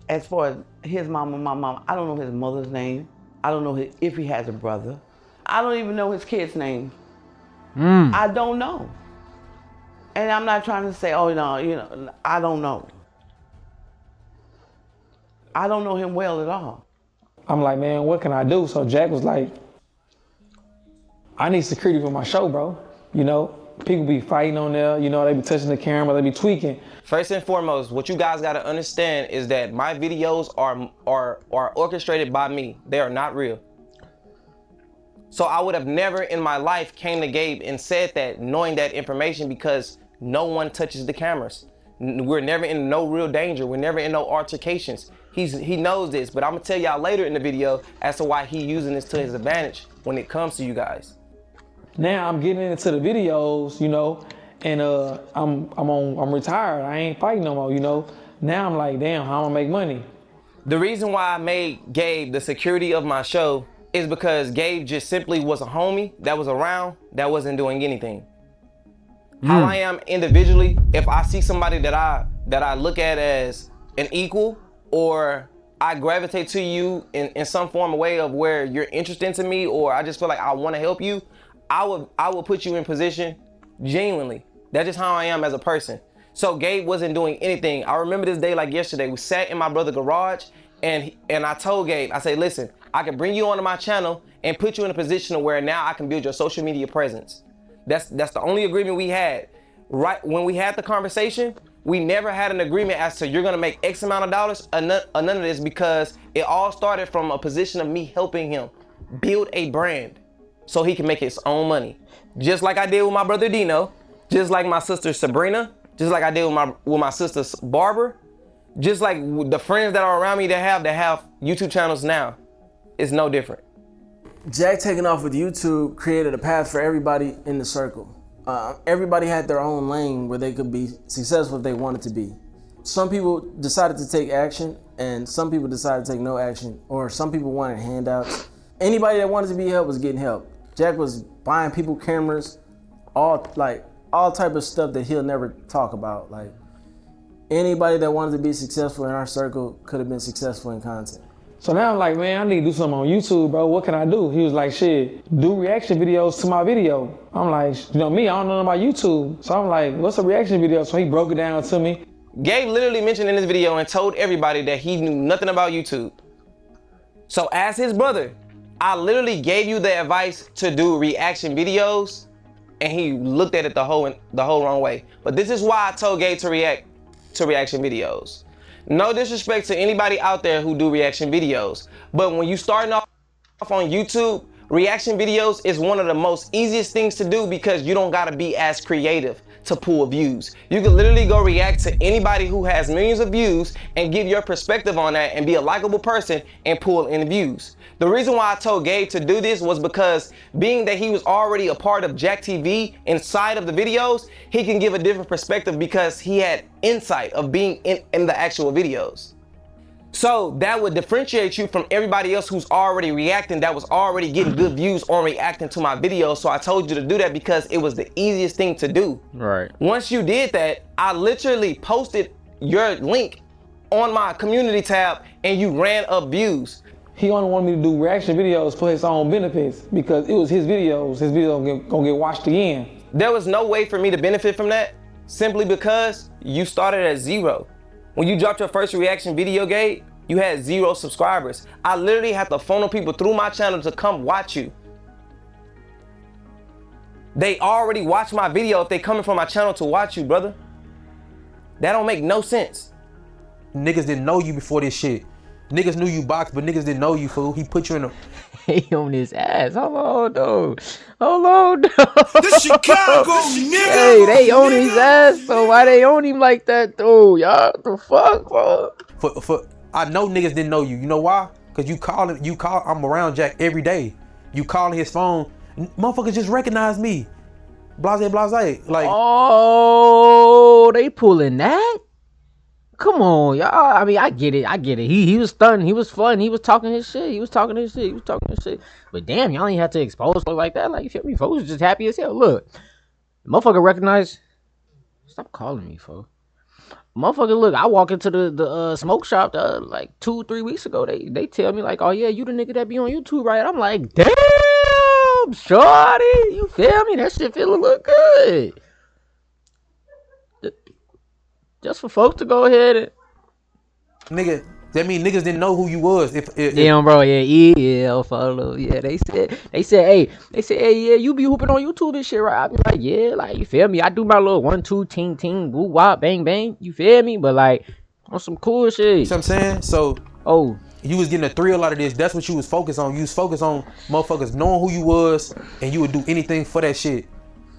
As far as his mama, my mom, I don't know his mother's name. I don't know if he has a brother. I don't even know his kid's name. I don't know. And I'm not trying to say, oh no, you know, I don't know. I don't know him well at all. I'm like, man, what can I do? So Jack was like, I need security for my show, bro. You know, people be fighting on there, you know, they be touching the camera, they be tweaking. First and foremost, what you guys gotta understand is that my videos are orchestrated by me. They are not real. So I would have never in my life came to Gabe and said that knowing that information because no one touches the cameras. We're never in no real danger. We're never in no altercations. He knows this, but I'm gonna tell y'all later in the video as to why he using this to his advantage when it comes to you guys. Now I'm getting into the videos, you know, and I'm retired. I ain't fighting no more, you know. Now I'm like, damn, how am I make money? The reason why I made Gabe the security of my show is because Gabe just simply was a homie that was around that wasn't doing anything. How I am individually, if I see somebody that I look at as an equal, or I gravitate to you in some form of way of where you're interested to me, or I just feel like I want to help you, I will put you in position genuinely. That's just how I am as a person. So Gabe wasn't doing anything. I remember this day like yesterday. We sat in my brother's garage and I told Gabe, I said, listen, I can bring you onto my channel and put you in a position where now I can build your social media presence. That's the only agreement we had. Right when we had the conversation, we never had an agreement as to you're gonna make X amount of dollars or none of this, because it all started from a position of me helping him build a brand so he can make his own money. Just like I did with my brother Dino, just like my sister Sabrina, just like I did with my sister Barbara, just like the friends that are around me that have YouTube channels now. It's no different. Jack taking off with YouTube created a path for everybody in the circle. Everybody had their own lane where they could be successful if they wanted to be. Some people decided to take action and some people decided to take no action, or some people wanted handouts. Anybody that wanted to be helped was getting help. Jack was buying people cameras, all type of stuff that he'll never talk about. Like, anybody that wanted to be successful in our circle could have been successful in content. So now I'm like, man, I need to do something on YouTube, bro. What can I do? He was like, shit, do reaction videos to my video. I'm like, you know me, I don't know about YouTube. So I'm like, what's a reaction video? So he broke it down to me. Gabe literally mentioned in this video and told everybody that he knew nothing about YouTube. So as his brother, I literally gave you the advice to do reaction videos, and he looked at it the whole wrong way. But this is why I told Gabe to react to reaction videos. No disrespect to anybody out there who do reaction videos, but when you starting off on YouTube, reaction videos is one of the most easiest things to do because you don't gotta be as creative to pull views. You can literally go react to anybody who has millions of views and give your perspective on that and be a likable person and pull in views. The reason why I told Gabe to do this was because being that he was already a part of Jack TV inside of the videos, he can give a different perspective because he had insight of being in the actual videos. So that would differentiate you from everybody else who's already reacting, that was already getting good views on reacting to my videos. So I told you to do that because it was the easiest thing to do. Right. Once you did that, I literally posted your link on my community tab and you ran up views. He only wanted me to do reaction videos for his own benefits because it was his videos. His videos gonna get watched again. There was no way for me to benefit from that simply because you started at 0. When you dropped your first reaction video, Gabe, you had 0 subscribers. I literally had to funnel people through my channel to come watch you. They already watched my video if they coming from my channel to watch you, brother. That don't make no sense. Niggas didn't know you before this shit. Niggas knew you boxed, but niggas didn't know you, fool. He put you in a... He on his ass. Hold on, though. Hold on, though. The Chicago nigga. Hey, they on his ass, so why they on him like that, though? Y'all, the fuck, bro? I know niggas didn't know you. You know why? Cause I'm around Jack every day. You calling his phone, motherfuckers just recognize me. Blase, blase. Like, oh, they pulling that? Come on, y'all. I mean, I get it. He was stunned. He was fun. He was talking his shit. But damn, y'all ain't have to expose folks like that. Like, you feel me? Folks was just happy as hell. Look, motherfucker recognize. Stop calling me, folks. Motherfucker, look, I walk into the smoke shop like 2-3 weeks ago. They tell me like, oh yeah, you the nigga that be on YouTube, right? I'm like, damn, shorty, you feel me? That shit feel a little good. Just for folks to go ahead and Nigga, that mean niggas didn't know who you was. If damn, bro, yeah, follow, yeah. They said, hey, yeah, you be hooping on YouTube and shit, right? I be like, yeah, like you feel me? I do my little 1, 2, ting, ting, woo, wop, bang, bang. You feel me? But like on some cool shit. You know what I'm saying? So, you was getting a thrill out of this. That's what you was focused on. You was focused on motherfuckers knowing who you was, and you would do anything for that shit.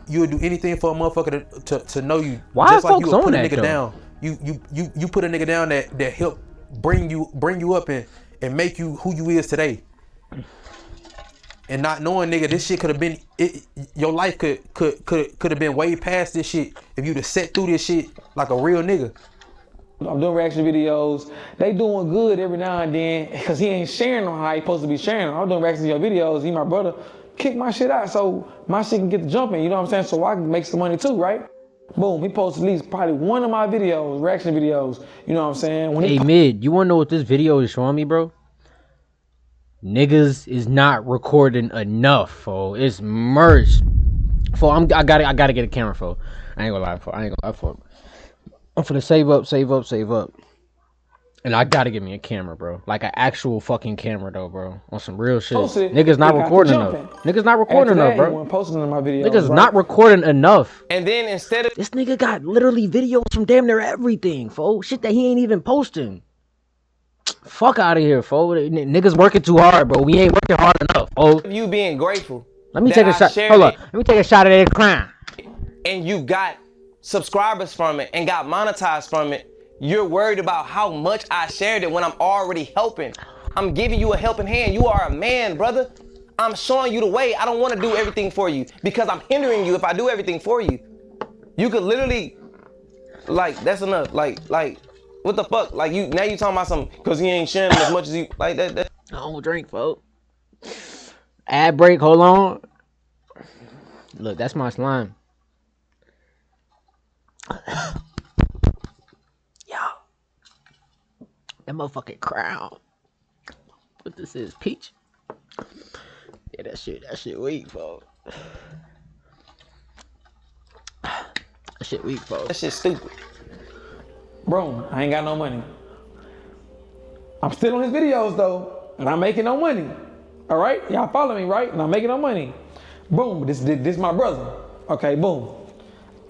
You would do anything for a motherfucker to know you. Why just like folks you would put on a that, nigga though? down. You put a nigga down that helped bring you up and make you who you is today. And not knowing, nigga, this shit could have been your life could have been way past this shit if you'd have sat through this shit like a real nigga. I'm doing reaction videos. They doing good every now and then because he ain't sharing them how he supposed to be sharing them. I'm doing reaction to your videos. He my brother. Kick my shit out so my shit can get the jumping. You know what I'm saying? So I can make some money too, right? Boom. He posted at least probably one of my videos, reaction videos. You know what I'm saying? When Hey, Mid, you wanna know what this video is showing me, bro? Niggas is not recording enough, fo. It's merged. Fo, I gotta get a camera, fo. I ain't gonna lie, fo. I'm finna save up. And I gotta get me a camera, bro. Like an actual fucking camera, though, bro. On some real shit. Niggas not recording enough. Niggas not recording enough, bro. He wasn't posting in my videos, Niggas bro. not recording enough. And then instead of this nigga got literally videos from damn near everything, fo. Shit that he ain't even posting. Fuck out of here, fo. Niggas working too hard, bro. We ain't working hard enough, fo. you being grateful. Let me that take a I shot. shared Hold it, up. Let me take a shot at that crown. And you got subscribers from it and got monetized from it. You're worried about how much I shared it when I'm already helping. I'm giving you a helping hand. You are a man, brother. I'm showing you the way. I don't want to do everything for you because I'm hindering you if I do everything for you. You could literally, like, that's enough. Like, what the fuck? Like, you talking about something because he ain't sharing as much as you, like that. I don't drink, folks. Ad break, hold on. Look, that's my slime. Yo. That motherfucking crown. What this is, peach? Yeah, that shit weak, folks. That shit weak, folks. That shit stupid. Bro, I ain't got no money. I'm still on his videos though, and I'm making no money. All right, y'all follow me, right? And I'm making no money. Boom, this my brother. Okay, boom.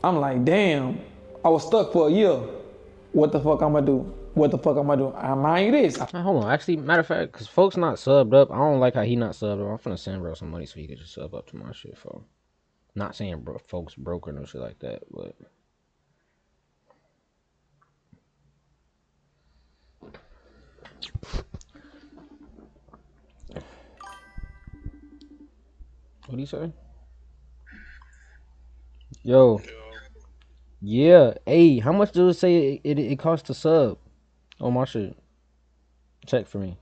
I'm like, damn, I was stuck for a year. What the fuck I'm gonna do? I mind you this. Hold on, actually, matter of fact, cause folks not subbed up. I don't like how he not subbed up. I'm finna send bro some money so he can just sub up to my shit, folks. Not saying bro, folks broke or no shit like that, but. What do you say? Yo. Yeah. Hey, how much does it say it costs to sub on my shit? Check for me.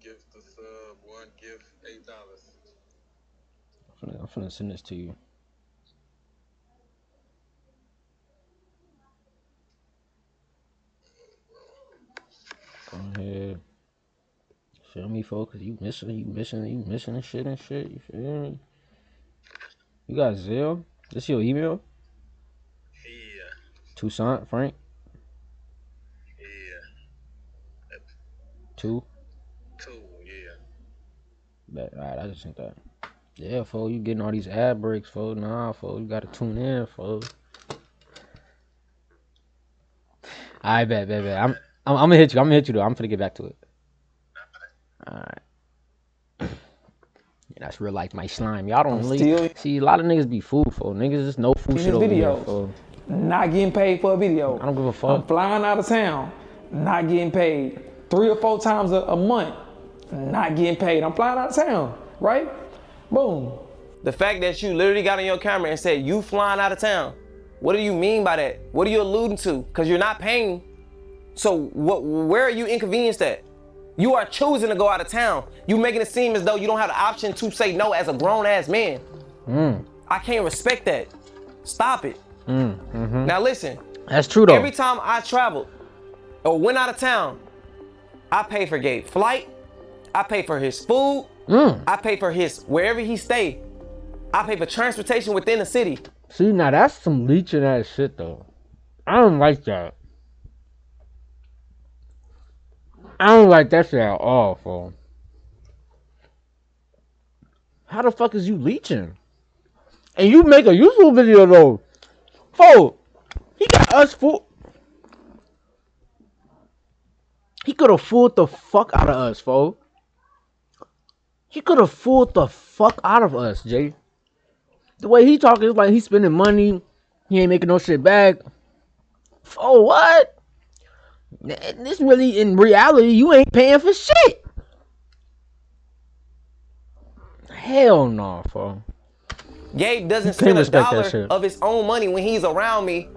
Gift the sub, one gift, $8. I'm finna send this to you. Go ahead. Feel me, folks? Cause you missing this shit and shit. You feel me? You got Zelle? This your email? Yeah. Toussaint Frank? Yeah. 2? 2, yeah. Bet. Alright, I just sent that. Yeah, folks, you getting all these ad breaks, folks. Nah, folks, you gotta tune in, folks. I bet. I'm gonna hit you. Though. I'm finna get back to it. Alright. Yeah, that's real life, my slime. Y'all don't really see a lot of niggas be fool for niggas. Just no fool shit over here, folks. Not getting paid for a video. I don't give a fuck. I'm flying out of town, not getting paid 3 or 4 times a month, not getting paid. I'm flying out of town, right? Boom. The fact that you literally got on your camera and said you flying out of town, what do you mean by that? What are you alluding to? Because you're not paying. So where are you inconvenienced at? You are choosing to go out of town. You making it seem as though you don't have the option to say no as a grown ass man. I can't respect that. Stop it. Now listen. That's true though. Every time I traveled or went out of town, I paid for Gabe flight I pay for his food. I pay for his wherever he stay. I pay for transportation within the city. See, now that's some leeching ass shit though. I don't like that. I don't like that shit at all, fool. How the fuck is you leeching? And you make a YouTube video though. Fool, he got us fool. He could have fooled the fuck out of us, fool. He could have fooled the fuck out of us, Jay. The way he talking is like he's spending money. He ain't making no shit back. Oh, what? This really, in reality, you ain't paying for shit. Hell no, fool. Gabe doesn't spend a dollar of his own money when he's around me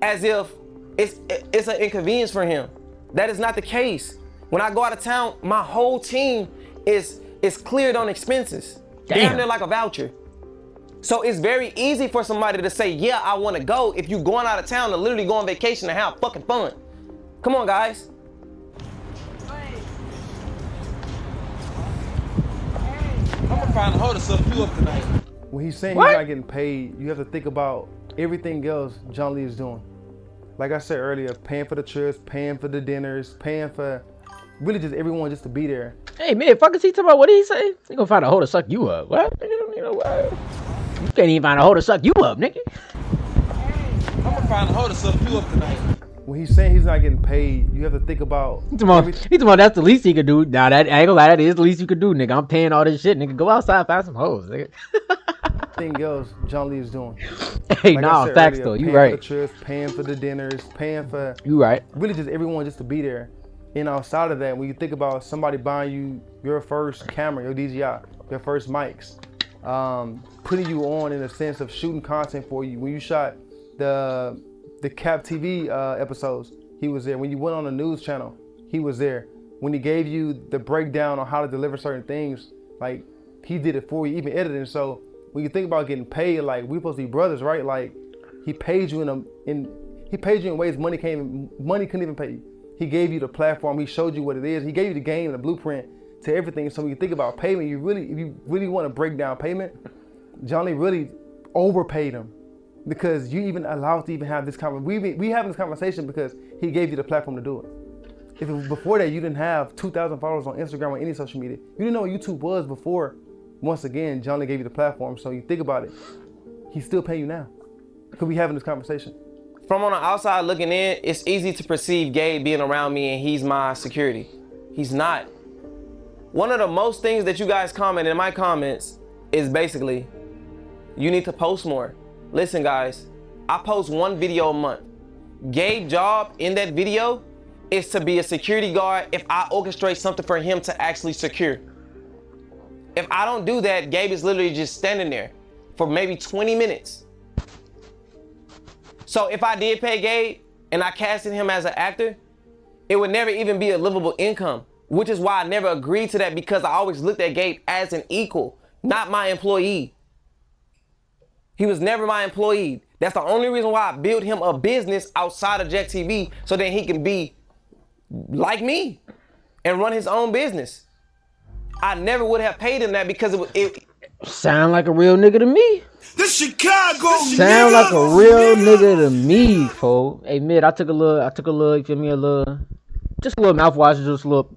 as if it's an inconvenience for him. That is not the case. When I go out of town, my whole team is cleared on expenses. Damn, they're like a voucher. So it's very easy for somebody to say, yeah, I want to go if you going out of town to literally go on vacation and have fucking fun. Come on, guys. I'm gonna find a hoe to suck you up tonight. When he's saying he's not getting paid, you have to think about everything else John Lee is doing. Like I said earlier, paying for the trips, paying for the dinners, paying for really just everyone just to be there. Hey man, fuck is he talking about? What did he say? He gonna find a hoe to suck you up. What? You know what? You can't even find a hoe to suck you up, nigga. I'm gonna find a hoe to suck you up tonight. When he's saying he's not getting paid, you have to think about. He talking about that's the least he could do. Nah, that I ain't gonna lie, that is the least you could do, nigga. I'm paying all this shit, nigga. Go outside, find some hoes, nigga. Everything else John Lee is doing. Hey, nah, facts though. You right. Paying for the trips, paying for the dinners, paying for. You right. Really, just everyone just to be there. And outside of that, when you think about somebody buying you your first camera, your DJI, your first mics, putting you on in a sense of shooting content for you. When you shot the Cap TV episodes, he was there. When you went on a news channel, he was there. When he gave you the breakdown on how to deliver certain things, like he did it for you, even editing. So when you think about getting paid, like we're supposed to be brothers, right? Like he paid you in ways money couldn't even pay you. He gave you the platform. He showed you what it is. He gave you the game, the blueprint to everything. So when you think about payment, if you really want to break down payment, Johnny really overpaid him because you even allowed to even have this conversation. We having this conversation because he gave you the platform to do it. If it was before that, you didn't have 2,000 followers on Instagram or any social media. You didn't know what YouTube was before. Once again, Johnny gave you the platform. So you think about it, he's still paying you now because we having this conversation. From on the outside looking in, it's easy to perceive Gabe being around me and he's my security. He's not. One of the most things that you guys comment in my comments is basically, you need to post more. Listen guys, I post one video a month. Gabe's job in that video is to be a security guard if I orchestrate something for him to actually secure. If I don't do that, Gabe is literally just standing there for maybe 20 minutes. So if I did pay Gabe and I casted him as an actor, it would never even be a livable income, which is why I never agreed to that because I always looked at Gabe as an equal, not my employee. He was never my employee. That's the only reason why I built him a business outside of Jack TV so that he can be like me and run his own business. I never would have paid him that because it sound like a real nigga to me. The Chicago sound like a real nigga to me, fo. Hey, mid, I took a little, you feel me, just a little mouthwash, just a little,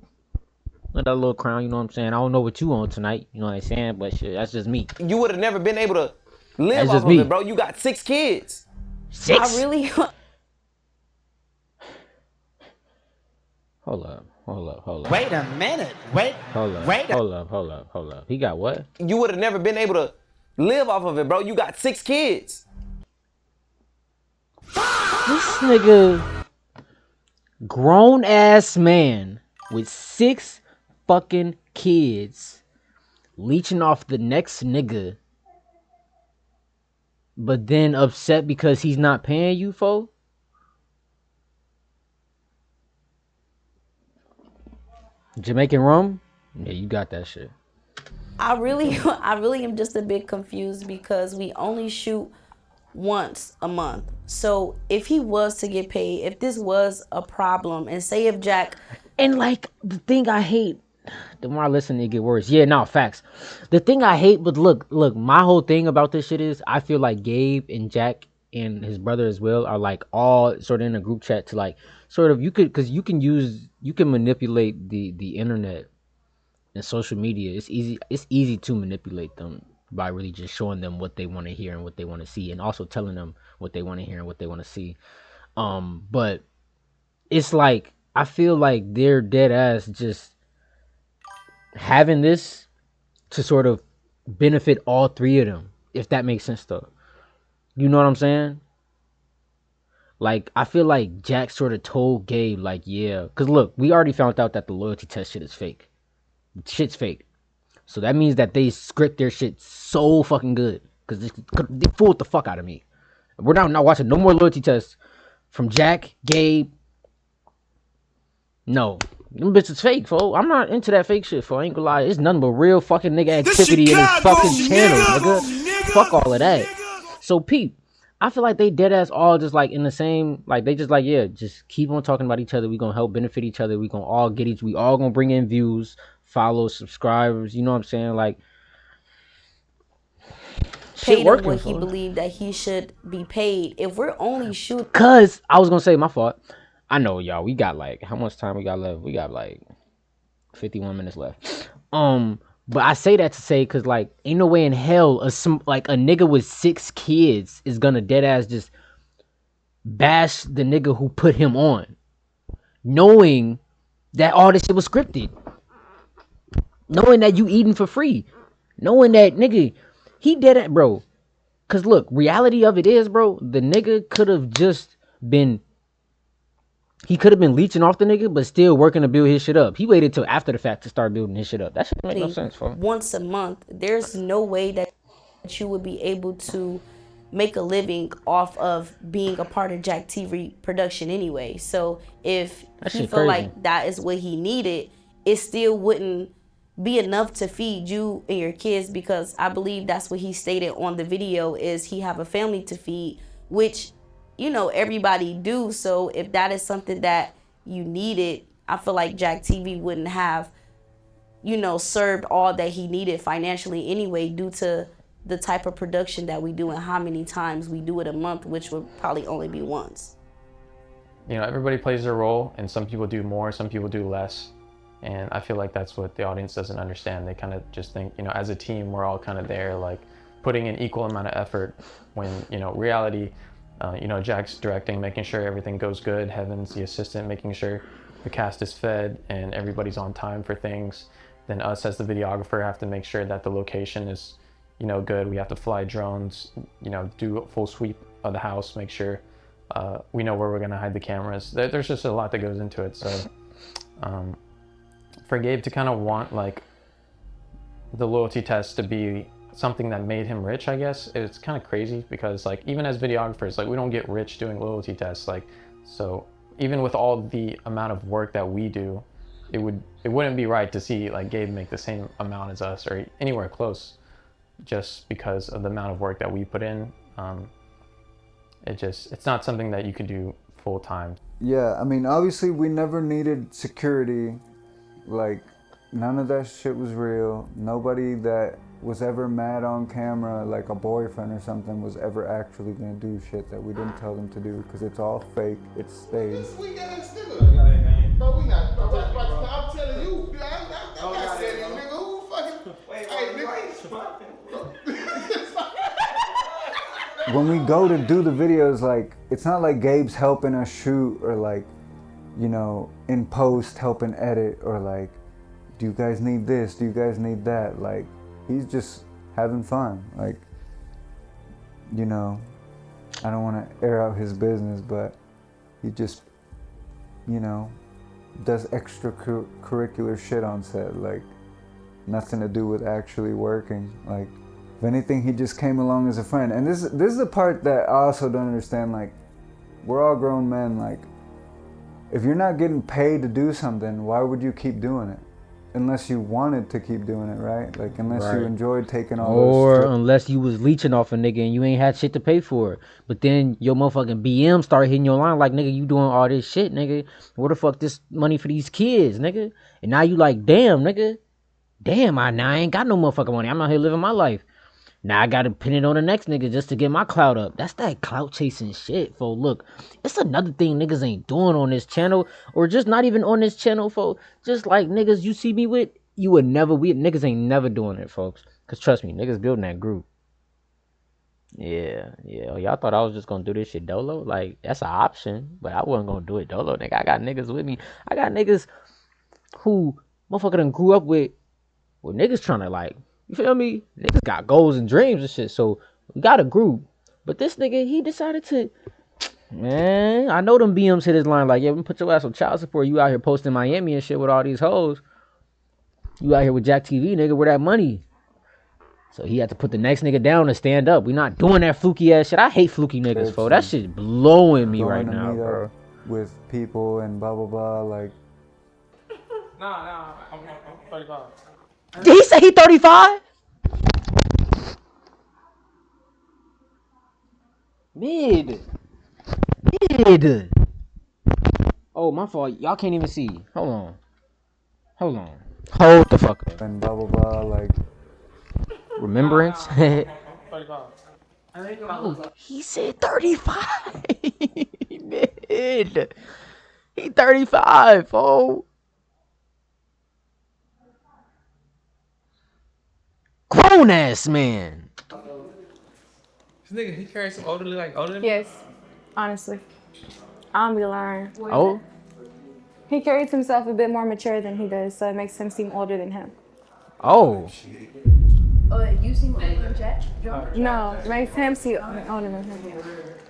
that little crown, you know what I'm saying? I don't know what you on tonight, you know what I'm saying? But shit, that's just me. You would have never been able to live off of it, bro. You got 6 kids. 6? I really... Hold up. Wait a minute. Hold up. He got what? You would have never been able to live off of it, bro. You got 6 kids. This nigga, grown ass man with 6 fucking kids, leeching off the next nigga, but then upset because he's not paying you, fo? Jamaican rum? Yeah, you got that shit. I really am just a bit confused because we only shoot once a month. So if he was to get paid, if this was a problem, and say if Jack... And like, the thing I hate, The more I listen, it get worse. Yeah, no, facts. The thing I hate, but look, my whole thing about this shit is I feel like Gabe and Jack and his brother as well are like all sort of in a group chat to like sort of because you can manipulate the internet and social media. It's easy to manipulate them by really just showing them what they want to hear and what they want to see, and also telling them what they want to hear and what they want to see. But it's like I feel like they're dead ass just having this to sort of benefit all three of them, if that makes sense though. You know what I'm saying? Like, I feel like Jack sort of told Gabe, like, yeah, because look, we already found out that the loyalty test shit is fake. Shit's fake. So that means that they script their shit so fucking good, because they fooled the fuck out of me. We're not watching no more loyalty tests from Jack, Gabe. No. Them bitches fake, fo. I'm not into that fake shit, fo. I ain't gonna lie. It's nothing but real fucking nigga activity in his fucking channel, nigga. Fuck all of that. So, peep, I feel like they dead ass all just like in the same, like they just like, yeah, just keep on talking about each other. We gonna help benefit each other. We all gonna bring in views, follows, subscribers. You know what I'm saying? Like, shit Paid him working, what he fo. believed that he should be paid. If we're only shooting, Cause I was gonna say, my fault. I know, y'all. We got like, how much time we got left? We got like 51 minutes left. But I say that to say, cause like, ain't no way in hell like a nigga with 6 kids is gonna dead ass just bash the nigga who put him on, knowing that all this shit was scripted, knowing that you eating for free, knowing that nigga he did it, bro. Cause look, reality of it is, bro, the nigga could have just been. He could have been leeching off the nigga, but still working to build his shit up. He waited till after the fact to start building his shit up. That shit make no sense, fo. once a month, there's no way that you would be able to make a living off of being a part of Jack TV production anyway. So if That he shit felt crazy. like that is what he needed, it still wouldn't be enough to feed you and your kids, because I believe that's what he stated on the video is he have a family to feed, which, you know, everybody do. So if that is something that you needed, I feel like Jack TV wouldn't have, you know, served all that he needed financially anyway, due to the type of production that we do and how many times we do it a month, which would probably only be once. You know, everybody plays their role, and some people do more, some people do less. And I feel like that's what the audience doesn't understand. They kind of just think, you know, as a team, we're all kind of there, like putting an equal amount of effort, when, you know, reality, you know, Jack's directing, making sure everything goes good. Heaven's the assistant, making sure the cast is fed and everybody's on time for things. Then us as the videographer have to make sure that the location is, you know, good. We have to fly drones, you know, do a full sweep of the house, make sure we know where we're gonna hide the cameras. There's just a lot that goes into it. So for Gabe to kind of want like the loyalty test to be something that made him rich, I guess it's kind of crazy, because like even as videographers, like we don't get rich doing loyalty tests. Like, so even with all the amount of work that we do, it wouldn't be right to see like Gabe make the same amount as us or anywhere close, just because of the amount of work that we put in. It's not something that you could do full time. Yeah, I mean, obviously we never needed security. Like, none of that shit was real. Nobody that was ever mad on camera, like a boyfriend or something, was ever actually gonna do shit that we didn't tell them to do, because it's all fake, it's staged. Bro, we not. I'm telling you, I'm not saying you, nigga. Who fucking? Hey, nigga. When we go to do the videos, like, it's not like Gabe's helping us shoot, or like, you know, in post helping edit, or like, do you guys need this? Do you guys need that? Like, he's just having fun. Like, you know, I don't want to air out his business, but he just, you know, does extracurricular shit on set, like nothing to do with actually working. Like, if anything, he just came along as a friend. And this is the part that I also don't understand. Like, we're all grown men. Like, if you're not getting paid to do something, why would you keep doing it? unless you wanted to keep doing it, right? Like unless you Right. enjoyed taking all Or those trips. unless you was leeching off a nigga and you ain't had shit to pay for it. But then your motherfucking BM start hitting your line like, nigga, you doing all this shit, nigga. Where the fuck this money for these kids, nigga? And now you like, damn, nigga. Damn, I ain't got no motherfucking money. I'm out here living my life. Now I gotta pin it on the next nigga just to get my clout up. That's that clout chasing shit, fo. Look, it's another thing niggas ain't doing on this channel, or just not even on this channel, fo. Just like niggas you see me with, you would never, we niggas ain't never doing it, folks. Cause trust me, niggas building that group. Yeah. Oh, y'all thought I was just gonna do this shit dolo? Like, that's an option, but I wasn't gonna do it dolo, nigga. I got niggas with me. I got niggas who motherfucker done grew up with niggas trying to like, you feel me? Niggas got goals and dreams and shit, so we got a group. But this nigga, he decided to, man, I know them BMs hit his line like, yeah, we put your ass on child support. You out here posting Miami and shit with all these hoes. You out here with Jack TV, nigga, where that money? So he had to put the next nigga down and stand up. We not doing that fluky ass shit. I hate fluky niggas, fo. That shit blowing me right now, bro. With people and blah blah blah, like. Nah, I'm 35. Did he say he 35? Mid. Oh, my fault. Y'all can't even see. Hold on. Hold the fuck up. And blah blah blah, like. Remembrance. 35. He said 35. Mid. He 35, oh. Grown ass man. This nigga, he carries some older than me? Yes, honestly. I'm gonna be lying. Oh? He carries himself a bit more mature than he does, so it makes him seem older than him. Oh. You seem older than Jack? No, it makes him seem older than him.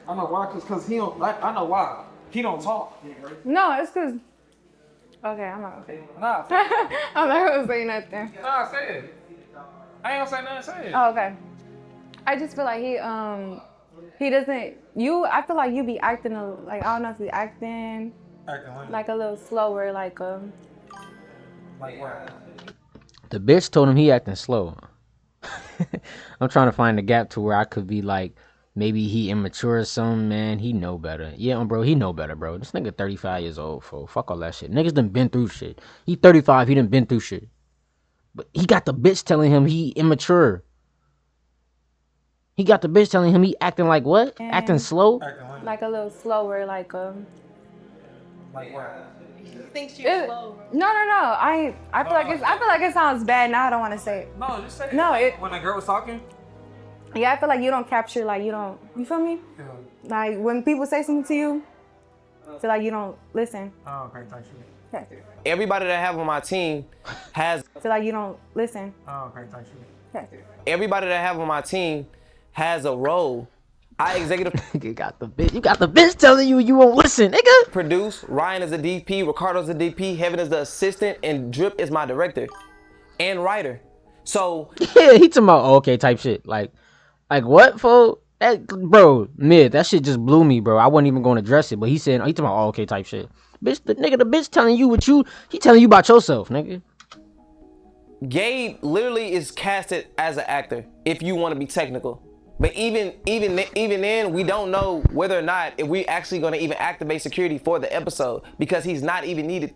I know why, cause he don't. I know why. He don't talk. No, it's cause. Okay, I'm not gonna say it. Nah. I'm not gonna say nothing. Nah, say it. I ain't gonna say nothing. Say it. Oh, okay. I just feel like he doesn't. I feel like you be acting like, I don't know if you acting like a little slower, like Like what? The bitch told him he acting slow. I'm trying to find the gap to where I could be like, maybe he immature or something, man. He know better. Yeah, bro, he know better, bro. This nigga 35 years old, fo. Fuck all that shit. Niggas done been through shit. He 35, he done been through shit. But he got the bitch telling him he immature. He got the bitch telling him he acting like what? Acting slow? like a little slower, like Like what? Thinks she's slow. No. I feel like it sounds bad. Now I don't want to say it. No, just say it. No, when a girl was talking. Yeah, I feel like you don't capture, like you feel me? Yeah. Like when people say something to you, I feel like you don't listen. Oh, okay, thank you. Okay. Everybody that I have on my team has. I feel like you don't listen. Oh, okay, thank you. Okay. Everybody that I have on my team has a role. I executive. You got the bitch telling you won't listen, nigga. Produce. Ryan is a DP. Ricardo's a DP. Heaven is the assistant, and Drip is my director and writer. So yeah, he talking about okay type shit. Like what, fo? That, bro, mid, that shit just blew me, bro. I wasn't even going to address it, but he talking about okay type shit. Bitch, the bitch telling you he telling you about yourself, nigga. Gabe literally is casted as an actor, if you want to be technical. But even then, we don't know whether or not if we actually going to even activate security for the episode, because he's not even needed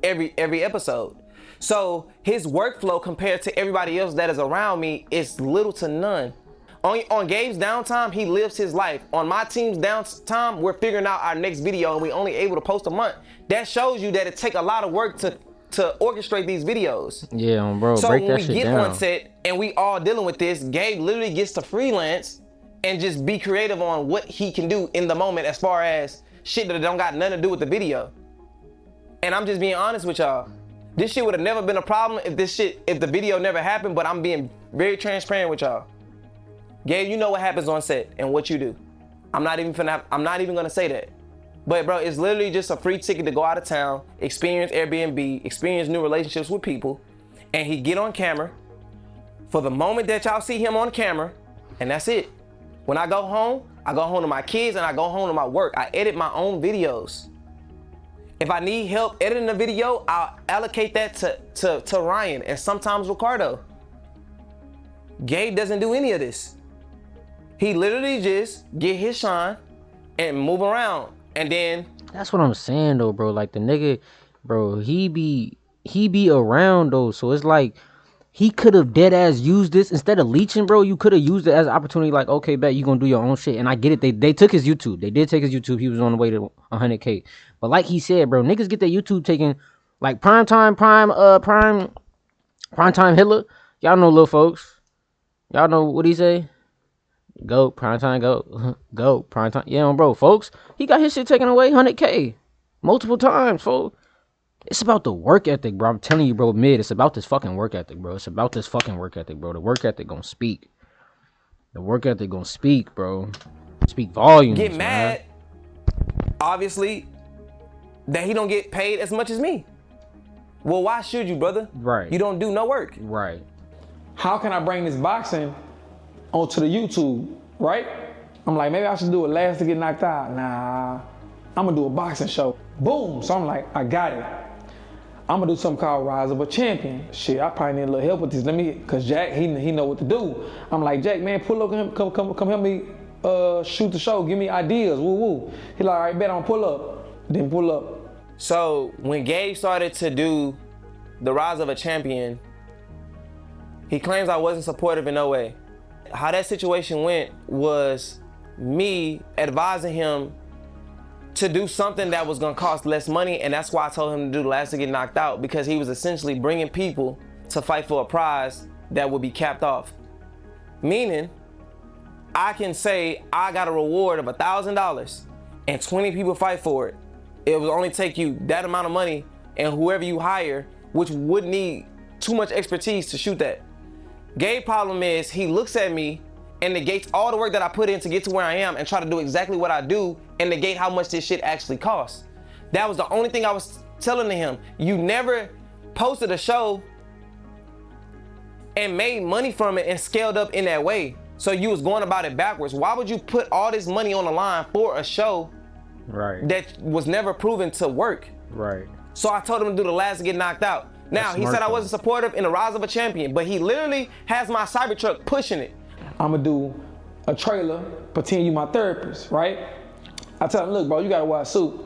every episode. So his workflow compared to everybody else that is around me is little to none. On Gabe's downtime, he lives his life. On my team's downtime, we're figuring out our next video and we're only able to post a month. That shows you that it takes a lot of work to orchestrate these videos. Yeah, bro, so break that when shit we get down. on set and we all dealing with this, Gabe literally gets to freelance and just be creative on what he can do in the moment as far as shit that don't got nothing to do with the video. And I'm just being honest with y'all. This shit would have never been a problem if the video never happened, but I'm being very transparent with y'all. Gabe, you know what happens on set and what you do. I'm not even gonna say that. But bro, it's literally just a free ticket to go out of town, experience Airbnb, experience new relationships with people, and he get on camera for the moment that y'all see him on camera, and that's it. When I go home to my kids and I go home to my work. I edit my own videos. If I need help editing a video, I'll allocate that to Ryan and sometimes Ricardo. Gabe doesn't do any of this. He literally just get his shine and move around. And then That's what I'm saying though, bro. Like the nigga, bro, he be around though. So it's like he could have dead ass used this instead of leeching, bro. You could have used it as an opportunity. Like, okay, bet you gonna do your own shit. And I get it. They took his YouTube. They did take his YouTube. He was on the way to 100K. But like he said, bro, niggas get their YouTube taken. Like prime time Hitler. Y'all know little folks. Y'all know what he say? Go prime time, go go prime time. Yeah, bro, folks. He got his shit taken away 100K multiple times, folks. It's about the work ethic, bro. I'm telling you, bro, it's about this fucking work ethic, bro. It's about this fucking work ethic, bro. The work ethic gonna speak. The work ethic gonna speak, bro. Speak volumes. Get mad, obviously, that he don't get paid as much as me. Well, why should you, brother? Right. You don't do no work. Right. How can I bring this boxing onto the YouTube, right? I'm like, maybe I should do it last to get knocked out. Nah, I'm gonna do a boxing show. Boom, so I'm like, I got it. I'm gonna do something called Rise of a Champion. Shit, I probably need a little help with this. Cause Jack, he know what to do. I'm like, Jack, man, pull up, come help me shoot the show. Give me ideas, woo woo. He like, all right, bet I'm pull up. Then pull up. So when Gabe started to do the Rise of a Champion, he claims I wasn't supportive in no way. How that situation went was me advising him to do something that was gonna cost less money, and that's why I told him to do the last to get knocked out, because he was essentially bringing people to fight for a prize that would be capped off. Meaning, I can say I got a reward of $1,000 and 20 people fight for it. It will only take you that amount of money and whoever you hire, which would need too much expertise to shoot that. Gabe's problem is he looks at me and negates all the work that I put in to get to where I am and try to do exactly what I do and negate how much this shit actually costs. That was the only thing I was telling to him. You never posted a show and made money from it and scaled up in that way. So you was going about it backwards. Why would you put all this money on the line for a show that was never proven to work? Right. So I told him to do the last to get knocked out. Now, he said I wasn't supportive in the Rise of a Champion, but he literally has my Cybertruck pushing it. I'm gonna do a trailer, pretend you my therapist, right? I tell him, look, bro, you gotta wear a suit.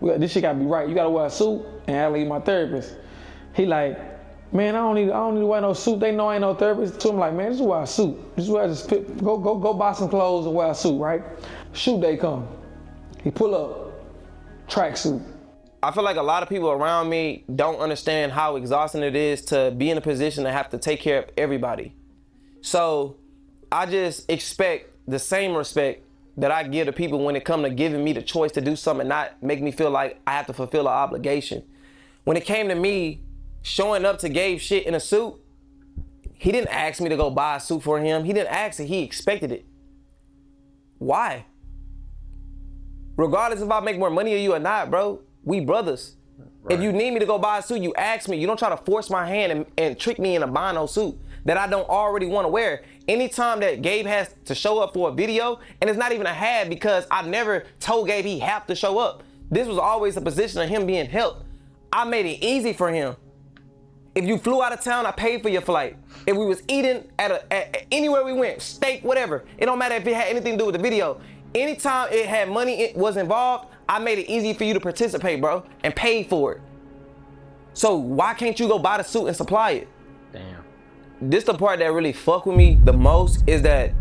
This shit gotta be right. You gotta wear a suit and act like you my therapist. He like, man, I don't need to wear no suit. They know I ain't no therapist. So I'm like, man, just wear a suit. Go buy some clothes and wear a suit, right? Shoot day come. He pull up, tracksuit. I feel like a lot of people around me don't understand how exhausting it is to be in a position to have to take care of everybody. So I just expect the same respect that I give to people when it comes to giving me the choice to do something, not make me feel like I have to fulfill an obligation. When it came to me showing up to Gabe shit in a suit, he didn't ask me to go buy a suit for him. He didn't ask it, he expected it. Why? Regardless if I make more money or you or not, bro, we brothers. Right. If you need me to go buy a suit, you ask me. You don't try to force my hand and trick me into buying no suit that I don't already want to wear. Anytime that Gabe has to show up for a video, and it's not even a had because I never told Gabe he have to show up. This was always a position of him being helped. I made it easy for him. If you flew out of town, I paid for your flight. If we was eating at anywhere we went, steak, whatever, it don't matter if it had anything to do with the video. Anytime it had money it was involved, I made it easy for you to participate, bro, and paid for it. So why can't you go buy the suit and supply it? Damn. This the part that really fuck with me the most is that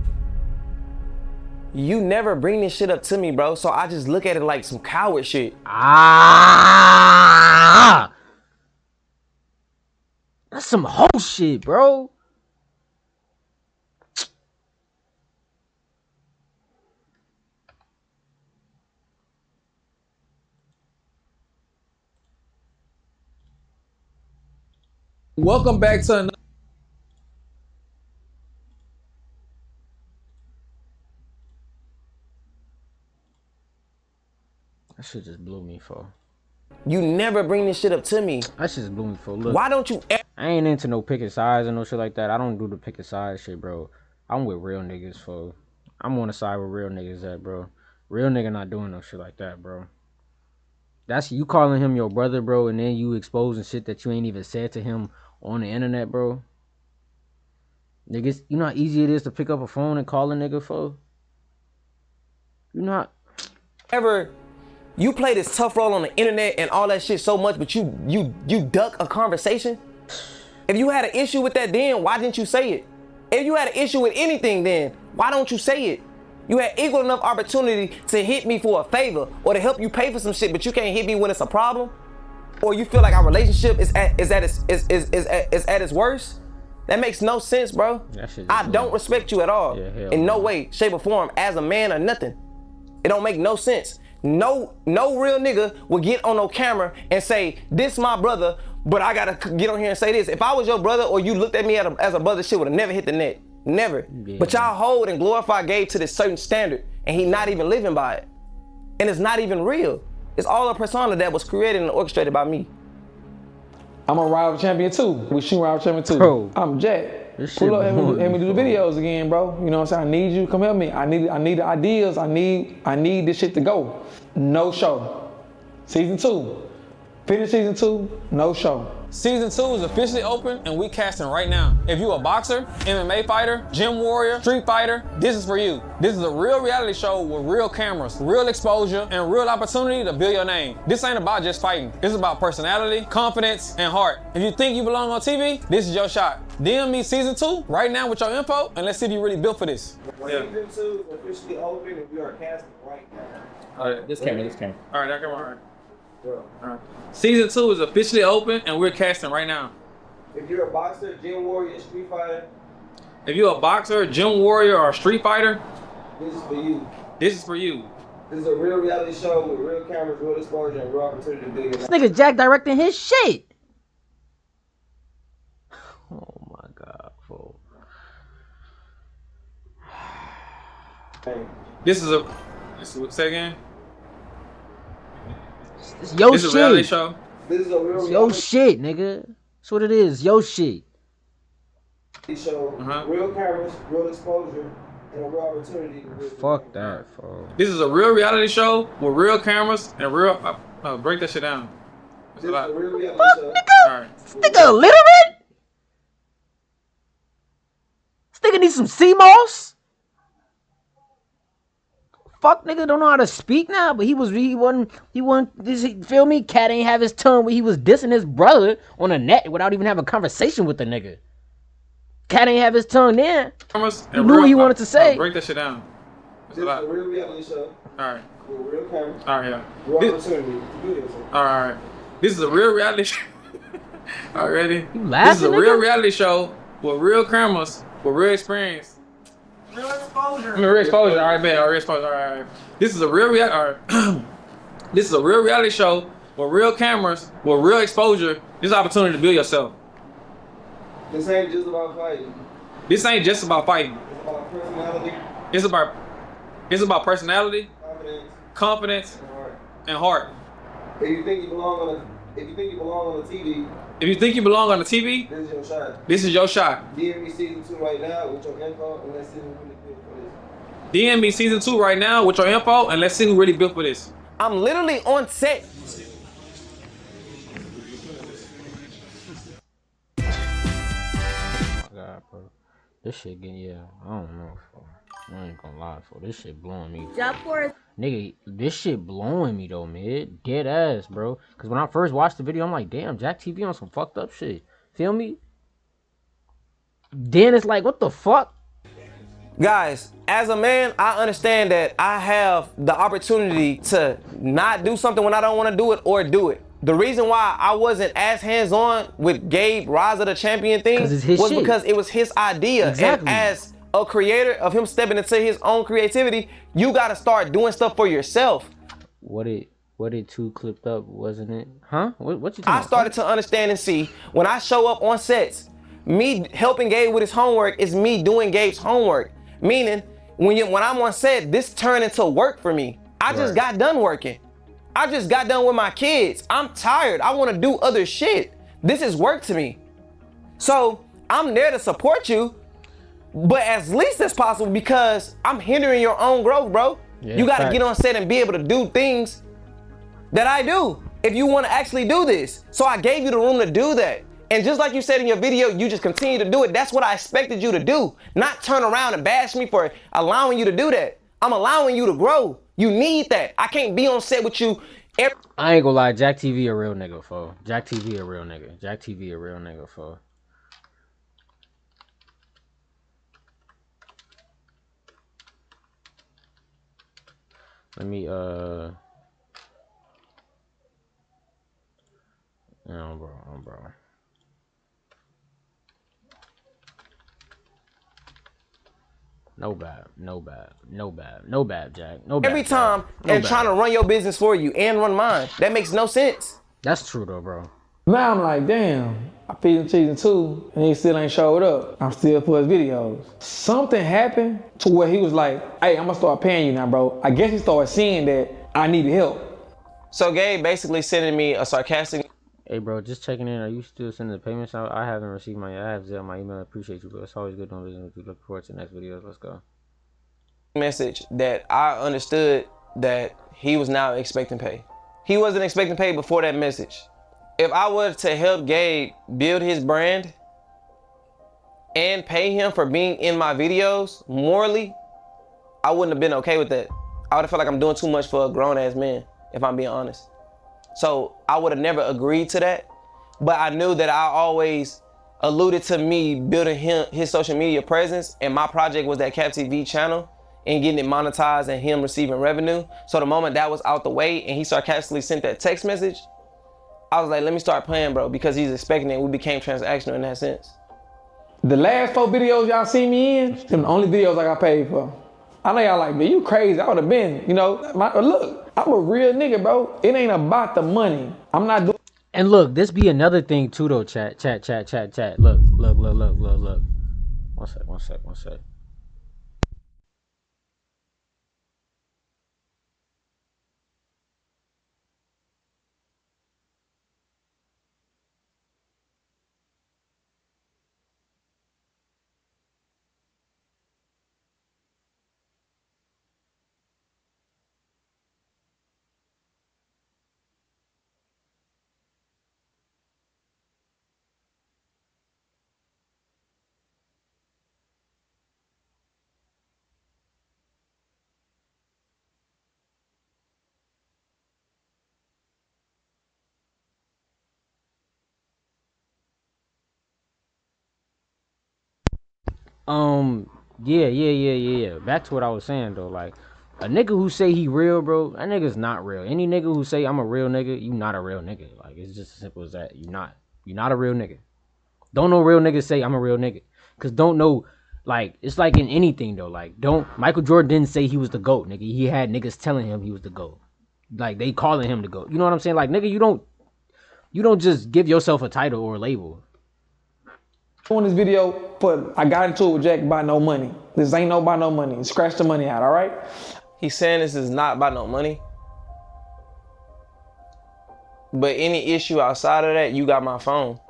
you never bring this shit up to me, bro. So I just look at it like some coward shit. That's some whole shit, bro. Welcome back to another. That shit just blew me for. You never bring this shit up to me. That shit just blew me for. Look, why don't you? I ain't into no picking sides and no shit like that. I don't do the picking sides shit, bro. I'm with real niggas, for. I'm on the side where real niggas at, bro. Real nigga not doing no shit like that, bro. That's you calling him your brother, bro, and then you exposing shit that you ain't even said to him on the internet, bro. Niggas, you know how easy it is to pick up a phone and call a nigga for? You know how... Ever you play this tough role on the internet and all that shit so much, but you duck a conversation? If you had an issue with that then, why didn't you say it? If you had an issue with anything then, why don't you say it? You had equal enough opportunity to hit me for a favor or to help you pay for some shit, but you can't hit me when it's a problem? Or you feel like our relationship is at its worst? That makes no sense, bro. I don't respect you at all. In no way, shape, or form as a man or nothing. It don't make no sense. No real nigga would get on no camera and say, this my brother, but I gotta get on here and say this. If I was your brother or you looked at me as a brother, shit would have never hit the net. Never. Yeah. But y'all hold and glorify Gabe to this certain standard and he not even living by it. And it's not even real. It's all a persona that was created and orchestrated by me. I'm a rival champion too. We shoot rival champion too. Bro, I'm Jack. Pull up and me do the videos again, bro. You know what I'm saying? I need you to come help me. I need the ideas. I need this shit to go. No show. Season 2. Finish season 2, no show. Season 2 is officially open and we casting right now. If you a boxer, MMA fighter, gym warrior, street fighter, this is for you. This is a real reality show with real cameras, real exposure, and real opportunity to build your name. This ain't about just fighting. It's about personality, confidence, and heart. If you think you belong on TV, this is your shot. DM me season 2 right now with your info and let's see if you really built for this. Season 2 is officially open and we are casting right now. All right, this camera. All right, that camera, all right. Alright. Season 2 is officially open and we're casting right now. If you're a boxer, gym warrior, street fighter. If you're a boxer, gym warrior, or street fighter, this is for you. This is for you. This is a real reality show with real cameras, real exposure, and real opportunity to build your This nigga Jack directing his shit. Oh my god, fool. This is say again. It's your this shit. Is a reality show. This is a real it's your shit, nigga. That's what it is. Your shit. Show real cameras, real exposure, and a real opportunity. Fuck that, fool. This is a real reality show with real cameras and real. Break that shit down. This is a real reality show. Nigga? All right. This nigga illiterate? This nigga needs some CMOS? Fuck, nigga don't know how to speak now, but he wasn't this, feel me? Cat ain't have his tongue when he was dissing his brother on the net without even having a conversation with the nigga. Cat ain't have his tongue then. He knew what he wanted to say. Break that shit down. This is a real reality show. Alright. With real cameras. Alright, yeah. Real opportunity to do this. Alright. This is a real reality show. Alright, ready? You laughing, this is a nigga? real reality show with real cameras, with real experience. Real exposure. Real exposure. All right, man. Real exposure. All right. This is a real This is a real reality show with real cameras, with real exposure. This is an opportunity to build yourself. This ain't just about fighting. This ain't just about fighting. It's about personality. It's about personality, confidence, and heart. If you think you belong on the TV. If you think you belong on the TV, this is your shot. This is your shot. DM me season 2 right now with your info and let's see who really built for this. DM me season 2 right now with your info and let's see who really built for this. I'm literally on set. Oh my god, bro. This shit getting, I don't know, fool. I ain't gonna lie, fool. This shit blowing me. Nigga, this shit blowing me though, man. Dead ass, bro. Cause when I first watched the video, I'm like, damn, Jack TV on some fucked up shit. Feel me? Then it's like, what the fuck? Guys, as a man, I understand that I have the opportunity to not do something when I don't want to do it or do it. The reason why I wasn't as hands-on with Gabe Rise of the Champion thing was because it was his idea. Exactly. And as a creator of him stepping into his own creativity, you got to start doing stuff for yourself. What it too clipped up, wasn't it? Huh? What you talking I about? started to understand and see when I show up on sets, me helping Gabe with his homework is me doing Gabe's homework. Meaning, when I'm on set, this turned into work for me. I just got done working. I just got done with my kids. I'm tired. I want to do other shit. This is work to me. So I'm there to support you, but as least as possible because I'm hindering your own growth, bro. Yeah, you got to facts. get on set and be able to do things that I do if you want to actually do this. So I gave you the room to do that. And just like you said in your video, you just continue to do it. That's what I expected you to do. Not turn around and bash me for allowing you to do that. I'm allowing you to grow. You need that. I can't be on set with you. I ain't gonna lie, Jack TV a real nigga, fo. Jack TV a real nigga. Jack TV a real nigga, fo. Let me, no, bro. No bad, Jack. No bad. Every time and trying to run your business for you and run mine. That makes no sense. That's true though, bro. Now I'm like, damn, I feed him season 2 and he still ain't showed up. I'm still for his videos. Something happened to where he was like, hey, I'm gonna start paying you now, bro. I guess he started seeing that I needed help. So Gabe basically sending me a sarcastic. Hey bro, just checking in. Are you still sending the payments out? I haven't received my my email. I appreciate you, bro. It's always good doing business with you. Look forward to the next videos. Let's go. Message that I understood that he was now expecting pay. He wasn't expecting pay before that message. If I were to help Gabe build his brand and pay him for being in my videos morally, I wouldn't have been okay with that. I would have felt like I'm doing too much for a grown ass man, if I'm being honest. So I would have never agreed to that, but I knew that I always alluded to me building his social media presence, and my project was that Cap TV channel and getting it monetized and him receiving revenue. So the moment that was out the way and he sarcastically sent that text message, I was like, let me start playing, bro, because he's expecting it. We became transactional in that sense. The last 4 videos y'all see me in, them the only videos I got paid for. I know y'all like, man, you crazy. I would have been, you know, look, I'm a real nigga, bro. It ain't about the money. I'm not doing. And look, this be another thing too, though. Chat. Look. One sec. Yeah. Back to what I was saying though, like a nigga who say he real, bro, that nigga's not real. Any nigga who say I'm a real nigga, you not a real nigga. Like it's just as simple as that. You not a real nigga. Don't no real nigga say I'm a real nigga, cause don't know. Like it's like in anything though. Like don't Michael Jordan didn't say he was the GOAT, nigga. He had niggas telling him he was the GOAT. Like they calling him the GOAT. You know what I'm saying? Like nigga, you don't just give yourself a title or a label. On this video, I got into it with Jack about no money. This ain't no about no money. Scratch the money out, all right? He's saying this is not about no money. But any issue outside of that, you got my phone.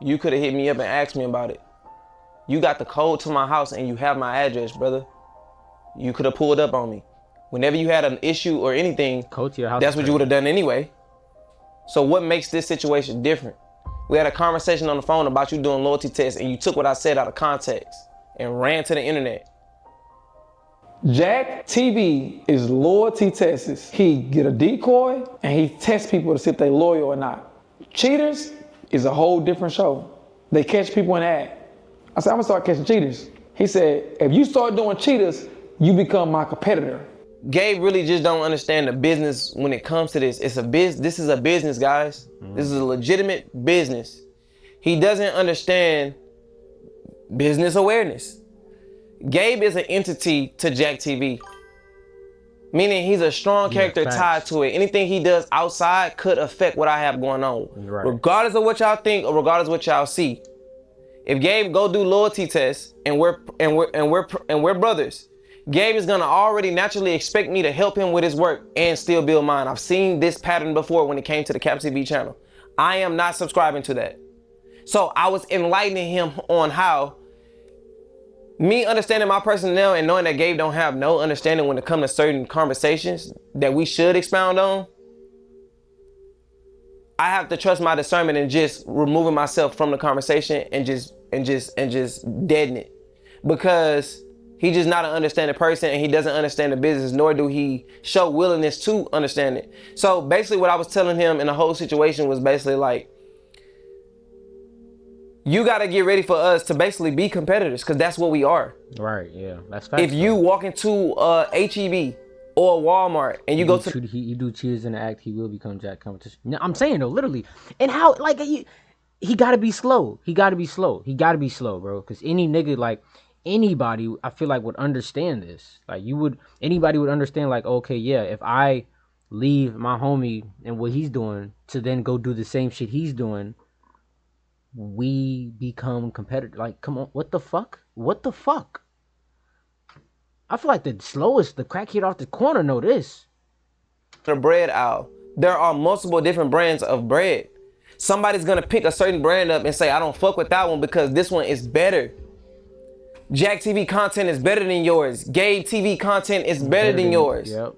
You could have hit me up and asked me about it. You got the code to my house and you have my address, brother. You could have pulled up on me. Whenever you had an issue or anything, code to your house, that's what you would have done anyway. So what makes this situation different? We had a conversation on the phone about you doing loyalty tests and you took what I said out of context and ran to the internet. Jack TV is loyalty tests. He get a decoy and he tests people to see if they loyal or not. Cheaters is a whole different show. They catch people in the act. I said, I'm gonna start catching cheaters. He said, if you start doing cheaters, you become my competitor. Gabe really just don't understand the business when it comes to this. This is a business, guys. This is a legitimate business. He doesn't understand business awareness. Gabe is an entity to Jack TV. Meaning he's a strong character tied to it. Anything he does outside could affect what I have going on. Right. Regardless of what y'all think or regardless of what y'all see. If Gabe go do loyalty tests and we're brothers, Gabe is gonna already naturally expect me to help him with his work and still build mine. I've seen this pattern before when it came to the Cap TV channel. I am not subscribing to that. So I was enlightening him on how me understanding my personnel and knowing that Gabe don't have no understanding when it comes to certain conversations that we should expound on. I have to trust my discernment and just removing myself from the conversation and just deaden it, because he's just not an understanding person and he doesn't understand the business, nor do he show willingness to understand it. So basically what I was telling him in the whole situation was basically like, you got to get ready for us to basically be competitors, because that's what we are. Right, yeah. That's facts. If you walk into HEB or Walmart and you go to... He do cheers in the act, he will become Jack competition. No, I'm saying though, literally. And how, like, he got to be slow. He got to be slow, bro. Because any nigga, like, anybody, I feel like, would understand this. Like, anybody would understand, like, okay, yeah, if I leave my homie and what he's doing to then go do the same shit he's doing, we become competitors. Like, come on, what the fuck? I feel like the crackhead off the corner know this. The bread aisle, there are multiple different brands of bread. Somebody's gonna pick a certain brand up and say, I don't fuck with that one because this one is better. Jack TV content is better than yours. Gabe TV content is better than yours. Yep.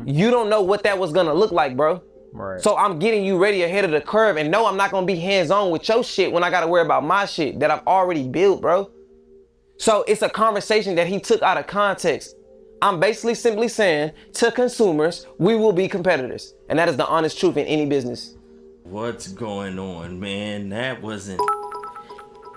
You don't know what that was gonna look like, bro. Right. So I'm getting you ready ahead of the curve, and no, I'm not gonna be hands-on with your shit when I gotta worry about my shit that I've already built, bro. So it's a conversation that he took out of context. I'm basically simply saying to consumers, we will be competitors. And that is the honest truth in any business. What's going on, man? That wasn't...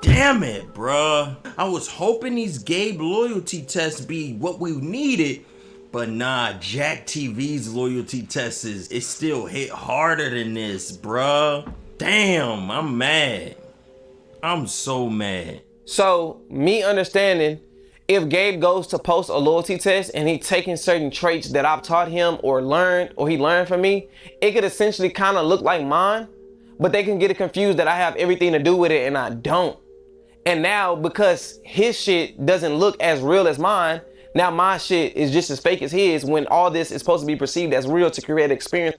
Damn it, bruh. I was hoping these Gabe loyalty tests be what we needed, but nah, Jack TV's loyalty test it still hit harder than this, bruh. Damn, I'm mad. I'm so mad. So me understanding, if Gabe goes to post a loyalty test and he taking certain traits that I've taught him or he learned from me, it could essentially kind of look like mine, but they can get it confused that I have everything to do with it and I don't. And now because his shit doesn't look as real as mine, now my shit is just as fake as his, when all this is supposed to be perceived as real to create an experience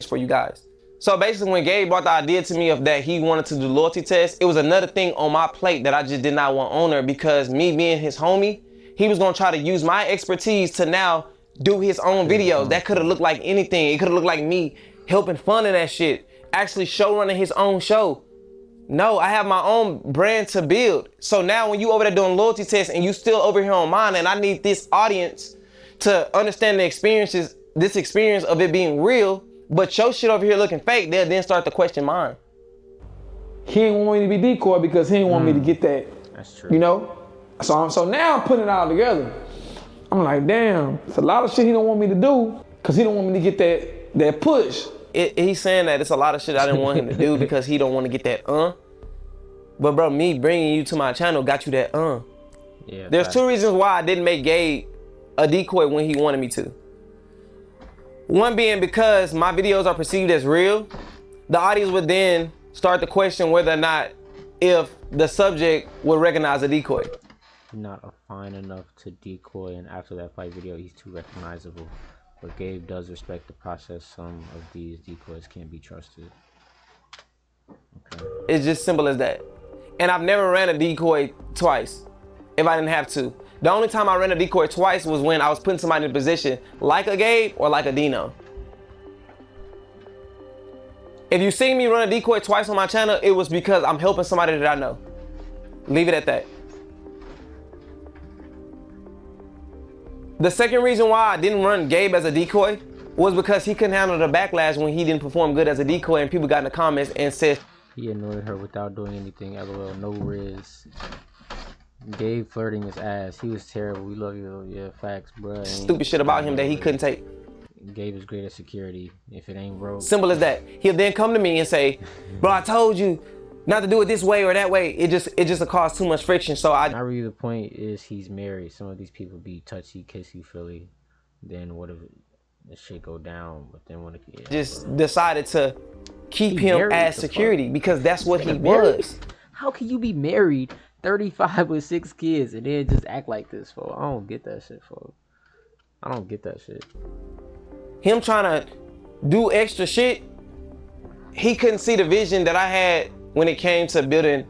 for you guys. So basically when Gabe brought the idea to me of that he wanted to do loyalty tests, it was another thing on my plate that I just did not want on there, because me being his homie, he was gonna try to use my expertise to now do his own videos. That could have looked like anything. It could have looked like me helping fund in that shit, actually show running his own show. No, I have my own brand to build. So now when you over there doing loyalty tests and you still over here on mine, and I need this audience to understand the experiences, this experience of it being real, but your shit over here looking fake, they'll then start to question mine. He ain't want me to be decoy because he ain't want me to get that. That's true. You know? So now I'm putting it all together. I'm like, damn, it's a lot of shit he don't want me to do because he don't want me to get that push. He's saying that it's a lot of shit I didn't want him to do because he don't want to get that But bro, me bringing you to my channel got you that Yeah. There's two reasons why I didn't make Gabe a decoy when he wanted me to. One being because my videos are perceived as real. The audience would then start to question whether or not if the subject would recognize a decoy. Not fine enough to decoy, and after that fight video, he's too recognizable. But Gabe does respect the process. Some of these decoys can't be trusted. Okay. It's just simple as that. And I've never ran a decoy twice if I didn't have to. The only time I ran a decoy twice was when I was putting somebody in a position like a Gabe or like a Dino. If you see me run a decoy twice on my channel, it was because I'm helping somebody that I know. Leave it at that. The second reason why I didn't run Gabe as a decoy was because he couldn't handle the backlash when he didn't perform good as a decoy, and people got in the comments and said he annoyed her without doing anything. LOL, no Riz. Gabe flirting his ass. He was terrible. We love you. Yeah, facts, bro. Stupid shit about him that he couldn't take. Gabe is great at security. If it ain't broke. Simple as that. He'll then come to me and say, bro, I told you not to do it this way or that way. It just cause too much friction. So Not really. The point is he's married. Some of these people be touchy, kissy, feely. Then what if the shit go down? But then when it just decided to keep him as security because that's what he was. How can you be married, 35 with 6 kids, and then just act like this, for? I don't get that shit, for. I don't get that shit. Him trying to do extra shit, he couldn't see the vision that I had when it came to building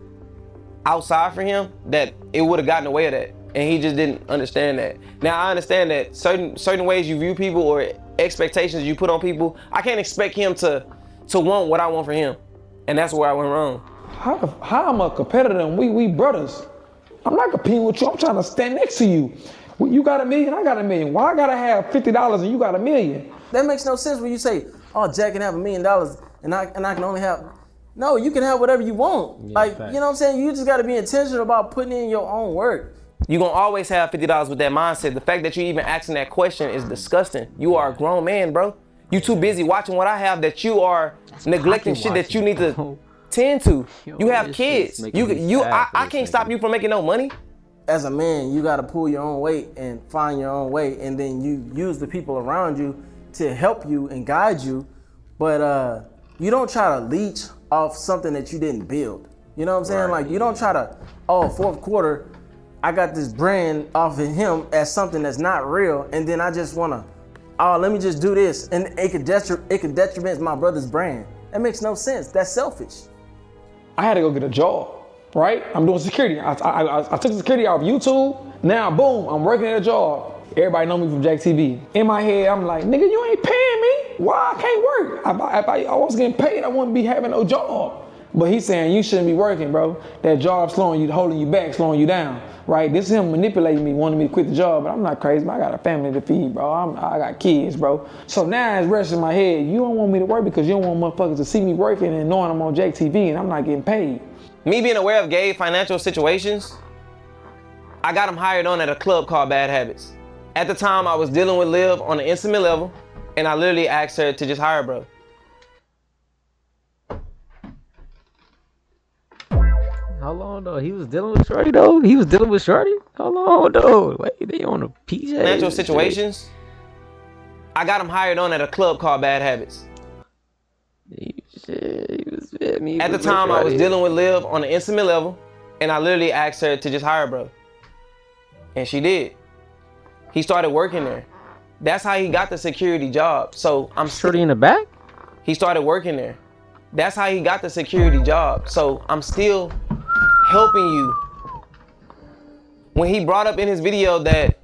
outside for him, that it would have gotten away with that. And he just didn't understand that. Now I understand that certain ways you view people or expectations you put on people, I can't expect him to want what I want for him. And that's where I went wrong. How I'm a competitor and we brothers? I'm not competing with you. I'm trying to stand next to you. You got $1 million, I got $1 million. Why I gotta have $50 and you got $1 million? That makes no sense when you say, oh, Jack can have $1 million and I can only have. No, you can have whatever you want. Yeah, like, facts. you know what I'm saying? You just gotta be intentional about putting in your own work. You're gonna always have $50 with that mindset. The fact that you even asking that question is disgusting. You are a grown man, bro. You too busy watching what I have that you are neglecting shit that you need to tend to. You have kids. I can't stop you from making no money. As a man, you gotta pull your own weight and find your own way, and then you use the people around you to help you and guide you. But you don't try to leech off something that you didn't build. You know what I'm saying? Like, you don't try to, oh, fourth quarter, I got this brand off of him as something that's not real, and then I just wanna, oh, let me just do this, and it could detriment my brother's brand. That makes no sense. That's selfish. I had to go get a job, right? I'm doing security. I took security off YouTube. Now, boom, I'm working at a job. Everybody know me from Jack TV. In my head, I'm like, nigga, you ain't paying me. Why I can't work? If I was getting paid, I wouldn't be having no job. But he's saying you shouldn't be working, bro. That job slowing you, holding you back, slowing you down, right? This is him manipulating me, wanting me to quit the job, but I'm not crazy. I got a family to feed, bro. I got kids, bro. So now it's resting in my head. You don't want me to work because you don't want motherfuckers to see me working and knowing I'm on Jack TV and I'm not getting paid. Me being aware of Gabe's financial situations, I got him hired on at a club called Bad Habits. At the time, I was dealing with Liv on an intimate level, and I literally asked her to just hire bro. How long though? He was dealing with Shorty though? He was dealing with Shorty? How long though? Wait, they on a PJ? Financial situations, I got him hired on at a club called Bad Habits. At the time, I was dealing with Liv on an intimate level, and I literally asked her to just hire bro. And she did. He started working there. That's how he got the security job. So I'm Shorty in the back? He started working there. That's how he got the security job. So I'm still helping you. When he brought up in his video that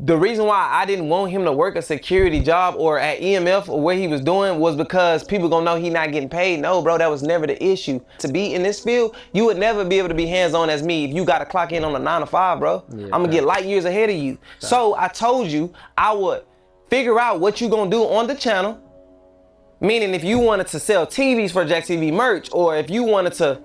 the reason why I didn't want him to work a security job or at EMF or what he was doing was because people gonna know he not getting paid. No, bro, that was never the issue. To be in this field, you would never be able to be hands-on as me if you gotta clock in on a 9 to 5, bro. Yeah, I'm gonna get light years ahead of you. So I told you I would figure out what you gonna do on the channel. Meaning if you wanted to sell TVs for Jack TV merch, or if you wanted to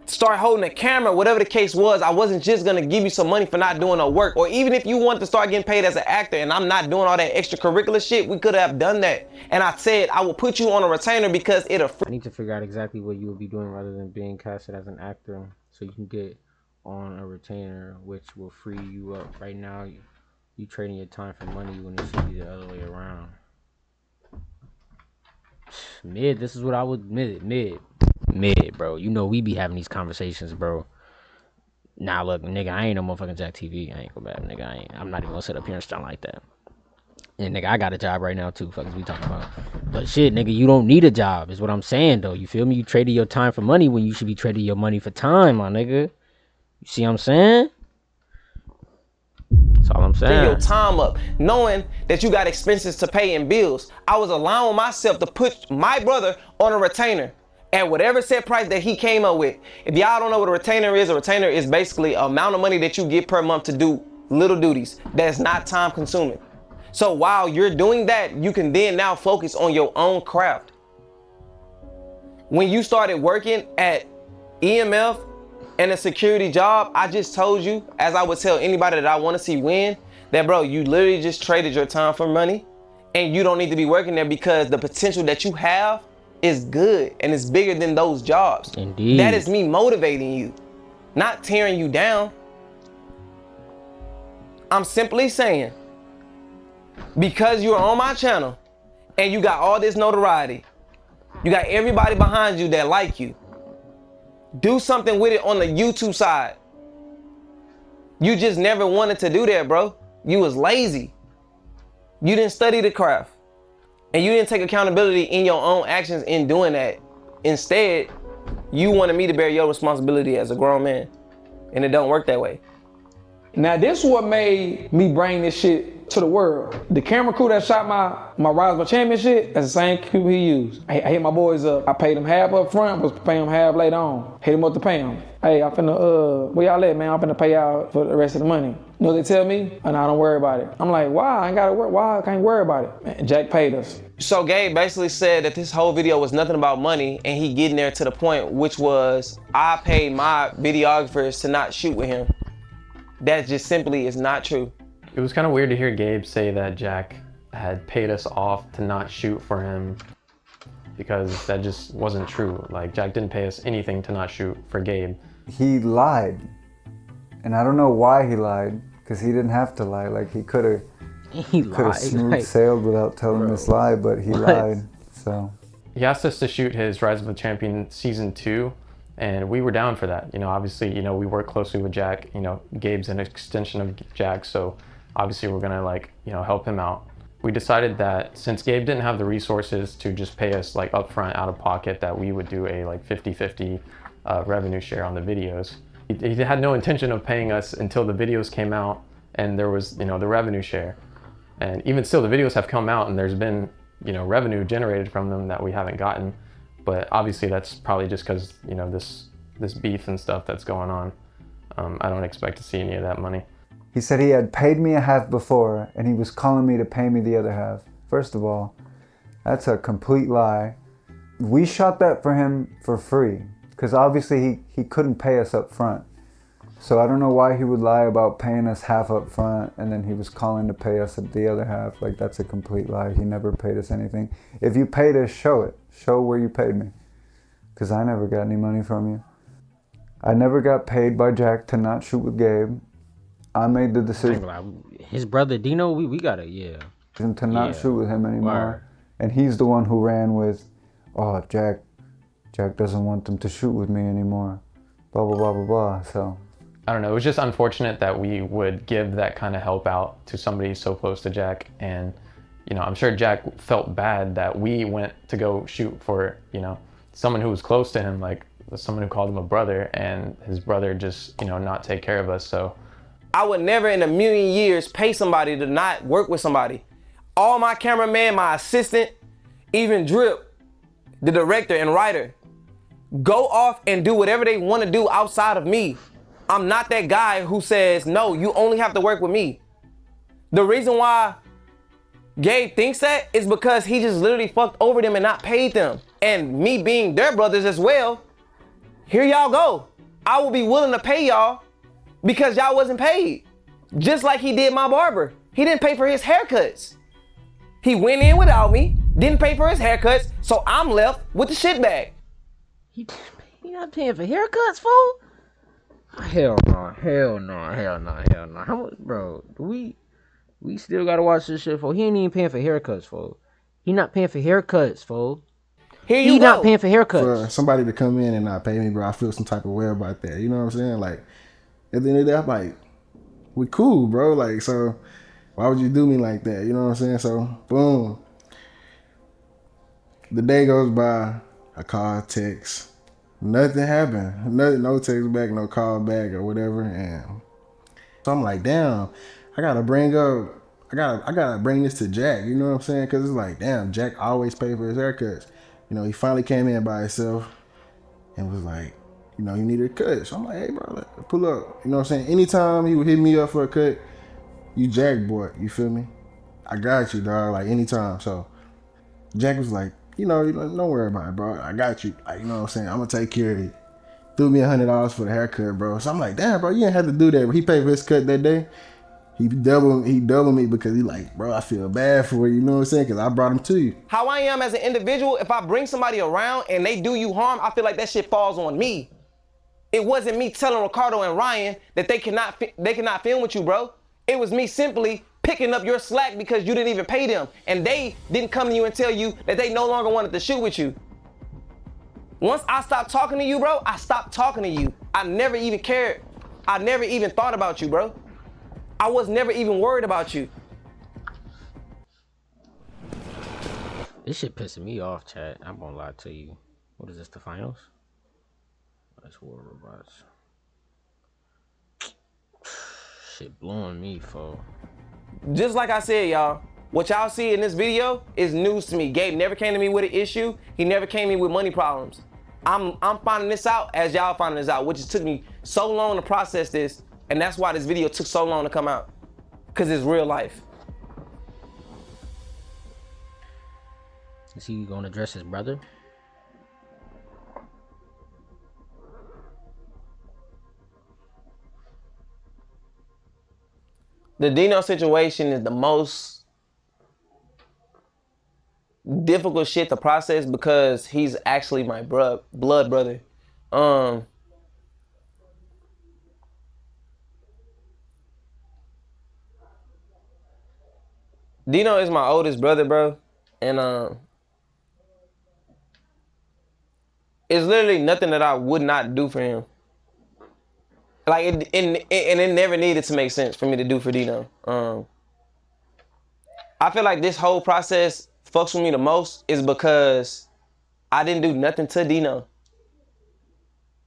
start holding a camera, whatever the case was, I wasn't just gonna give you some money for not doing no work. Or even if you wanted to start getting paid as an actor and I'm not doing all that extracurricular shit, we could have done that. And I said I will put you on a retainer because it'll I need to figure out exactly what you would be doing rather than being casted as an actor, so you can get on a retainer, which will free you up. Right now, you trading your time for money when it should be the other way around. Mid, this is what I would mid, bro. You know we be having these conversations, bro. Nah, look, nigga, I ain't no motherfucking Jack TV. I ain't go back, nigga. I'm not even gonna sit up here and stunt like that. And nigga, I got a job right now too. Fuck is we talking about? But shit, nigga, you don't need a job, is what I'm saying though. You feel me? You traded your time for money when you should be trading your money for time, my nigga. You see what I'm saying? That's all I'm saying. Your time up, knowing that you got expenses to pay and bills. I was allowing myself to put my brother on a retainer at whatever set price that he came up with. If y'all don't know what a retainer is basically an amount of money that you get per month to do little duties that's not time consuming. So while you're doing that, you can then now focus on your own craft. When you started working at EMF and a security job, I just told you, as I would tell anybody that I want to see win, that bro, you literally just traded your time for money and you don't need to be working there because the potential that you have is good and it's bigger than those jobs. Indeed. That is me motivating you, not tearing you down. I'm simply saying, because you're on my channel and you got all this notoriety, you got everybody behind you that like you, do something with it on the YouTube side. You just never wanted to do that, bro. You was lazy. You didn't study the craft. And you didn't take accountability in your own actions in doing that. Instead, you wanted me to bear your responsibility as a grown man. And it don't work that way. Now this is what made me bring this shit to the world. The camera crew that shot my Rise of Champion shit, that's the same crew he used. I hit my boys up. I paid them half up front, was paying them half later on. Hit them up to pay them. Hey, I finna, where y'all at, man? I'm finna pay y'all for the rest of the money. You know what they tell me? Oh, no, don't worry about it. I'm like, why? I ain't gotta worry. Why I can't worry about it? Man, Jack paid us. So Gabe basically said that this whole video was nothing about money, and he getting there to the point, which was I paid my videographers to not shoot with him. That just simply is not true. It was kind of weird to hear Gabe say that Jack had paid us off to not shoot for him, because that just wasn't true. Like, Jack didn't pay us anything to not shoot for Gabe. He lied. And I don't know why he lied, because he didn't have to lie. Like, he could have smooth sailed without telling this lie, but he lied, so. He asked us to shoot his Rise of the Champion Season 2, and we were down for that. You know, obviously, you know, we work closely with Jack. You know, Gabe's an extension of Jack, so obviously we're gonna, like, you know, help him out. We decided that since Gabe didn't have the resources to just pay us like upfront out of pocket, that we would do a like 50-50 revenue share on the videos. He had no intention of paying us until the videos came out and there was, you know, the revenue share. And even still, the videos have come out and there's been, you know, revenue generated from them that we haven't gotten. But obviously that's probably just because, you know, this beef and stuff that's going on. I don't expect to see any of that money. He said he had paid me a half before and he was calling me to pay me the other half. First of all, that's a complete lie. We shot that for him for free because obviously he couldn't pay us up front. So I don't know why he would lie about paying us half up front and then he was calling to pay us the other half. Like, that's a complete lie. He never paid us anything. If you paid us, show it. Show where you paid me. Because I never got any money from you. I never got paid by Jack to not shoot with Gabe. I made the decision. His brother Dino, we gotta, to not shoot with him anymore. Word. And he's the one who ran with, oh, Jack doesn't want them to shoot with me anymore. Blah, blah, blah, blah, blah. So. I don't know, it was just unfortunate that we would give that kind of help out to somebody so close to Jack. And, you know, I'm sure Jack felt bad that we went to go shoot for, you know, someone who was close to him, like someone who called him a brother, and his brother just, you know, not take care of us, so. I would never in a million years pay somebody to not work with somebody. All my cameraman, my assistant, even Drip, the director and writer, go off and do whatever they want to do outside of me. I'm not that guy who says, no, you only have to work with me. The reason why Gabe thinks that is because he just literally fucked over them and not paid them. And me being their brothers as well, here y'all go. I will be willing to pay y'all because y'all wasn't paid. Just like he did my barber. He didn't pay for his haircuts. He went in without me, didn't pay for his haircuts, so I'm left with the shit bag. He not paying for haircuts, fool? Hell no. How much, bro? We still gotta watch this shit, fool. He ain't even paying for haircuts, fool. He not paying for haircuts, fool. He not paying for haircuts. For somebody to come in and not pay me, bro, I feel some type of way about that. You know what I'm saying? Like, at the end of the day, I'm like, we cool, bro. Like, so why would you do me like that? You know what I'm saying? So, boom. The day goes by, I call, text. Nothing happened. No text back, no call back or whatever. And so I'm like, damn, I gotta bring this to Jack. You know what I'm saying? Because it's like, damn, Jack always paid for his haircuts. You know, he finally came in by himself and was like, you know, he needed a cut. So I'm like, hey, bro, let's pull up. You know what I'm saying? Anytime he would hit me up for a cut, you Jack boy, you feel me? I got you, dog, like anytime. So Jack was like, you know, don't worry about it, bro. I got you. Like, you know what I'm saying? I'm gonna take care of it. Threw me $100 for the haircut, bro. So I'm like, damn, bro, you didn't have to do that. But he paid for his cut that day. He doubled me because he like, bro, I feel bad for you. You know what I'm saying? Because I brought him to you. How I am as an individual, if I bring somebody around and they do you harm, I feel like that shit falls on me. It wasn't me telling Ricardo and Ryan that they cannot film with you, bro. It was me simply picking up your slack because you didn't even pay them. And they didn't come to you and tell you that they no longer wanted to shoot with you. Once I stopped talking to you, bro, I stopped talking to you. I never even cared. I never even thought about you, bro. I was never even worried about you. This shit pissing me off, chat. I'm gonna lie to you. What is this, the finals? That's War Robots. shit blowing me, fo. Just like I said, y'all, what y'all see in this video is news to me. Gabe never came to me with an issue. He never came to me with money problems. I'm finding this out as y'all finding this out, which it took me so long to process this, and that's why this video took so long to come out, because it's real life. Is he gonna address his brother? The Dino situation is the most difficult shit to process because he's actually my blood brother. Dino is my oldest brother, bro, and it's literally nothing that I would not do for him. Like it never needed to make sense for me to do for Dino. I feel like this whole process fucks with me the most is because I didn't do nothing to Dino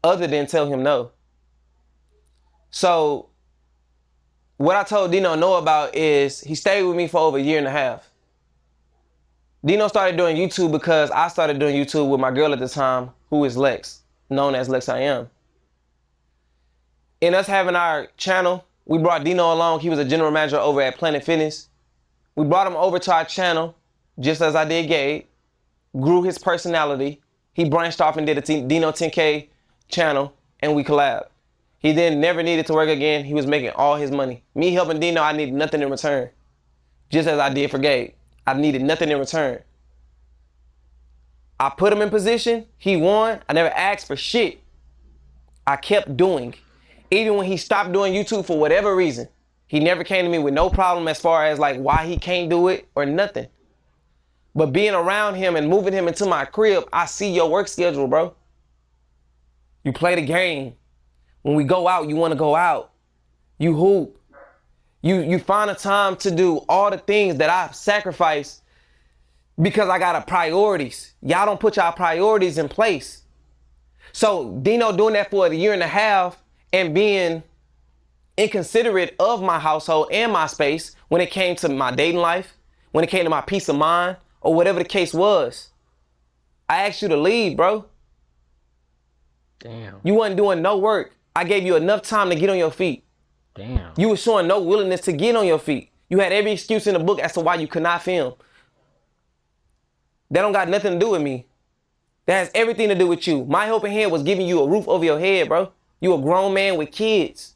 other than tell him no. So what I told Dino no about is he stayed with me for over 1.5 years. Dino started doing YouTube because I started doing YouTube with my girl at the time, who is Lex, known as Lex I Am. In us having our channel, we brought Dino along. He was a general manager over at Planet Fitness. We brought him over to our channel, just as I did Gabe, grew his personality. He branched off and did a Dino 10K channel, and we collabed. He then never needed to work again. He was making all his money. Me helping Dino, I needed nothing in return. Just as I did for Gabe. I needed nothing in return. I put him in position. He won. I never asked for shit. I kept doing. Even when he stopped doing YouTube for whatever reason, he never came to me with no problem as far as like why he can't do it or nothing. But being around him and moving him into my crib, I see your work schedule, bro. You play the game. When we go out, you want to go out. You hoop. You find a time to do all the things that I've sacrificed because I got priorities. Y'all don't put y'all priorities in place. So Dino doing that for 1.5 years and being inconsiderate of my household and my space when it came to my dating life, when it came to my peace of mind, or whatever the case was. I asked you to leave, bro. Damn. You wasn't doing no work. I gave you enough time to get on your feet. Damn. You were showing no willingness to get on your feet. You had every excuse in the book as to why you could not film. That don't got nothing to do with me. That has everything to do with you. My helping hand was giving you a roof over your head, bro. You a grown man with kids.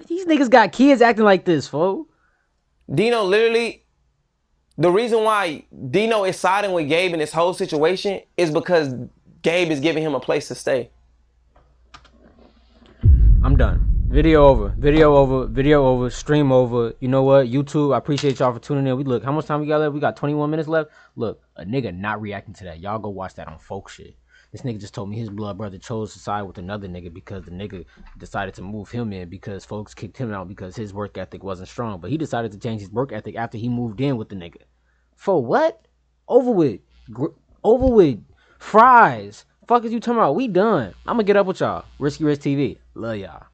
These niggas got kids acting like this, fool. Dino literally, the reason why Dino is siding with Gabe in this whole situation is because Gabe is giving him a place to stay. I'm done. Video over. Video over. Video over. Stream over. You know what? YouTube, I appreciate y'all for tuning in. Look, how much time we got left? We got 21 minutes left. Look, a nigga not reacting to that. Y'all go watch that on folk shit. This nigga just told me his blood brother chose to side with another nigga because the nigga decided to move him in because folks kicked him out because his work ethic wasn't strong. But he decided to change his work ethic after he moved in with the nigga. For what? Over with. Over with. Fries. Fuck is you talking about? We done. I'm gonna get up with y'all. RiskyRichTv. Love y'all.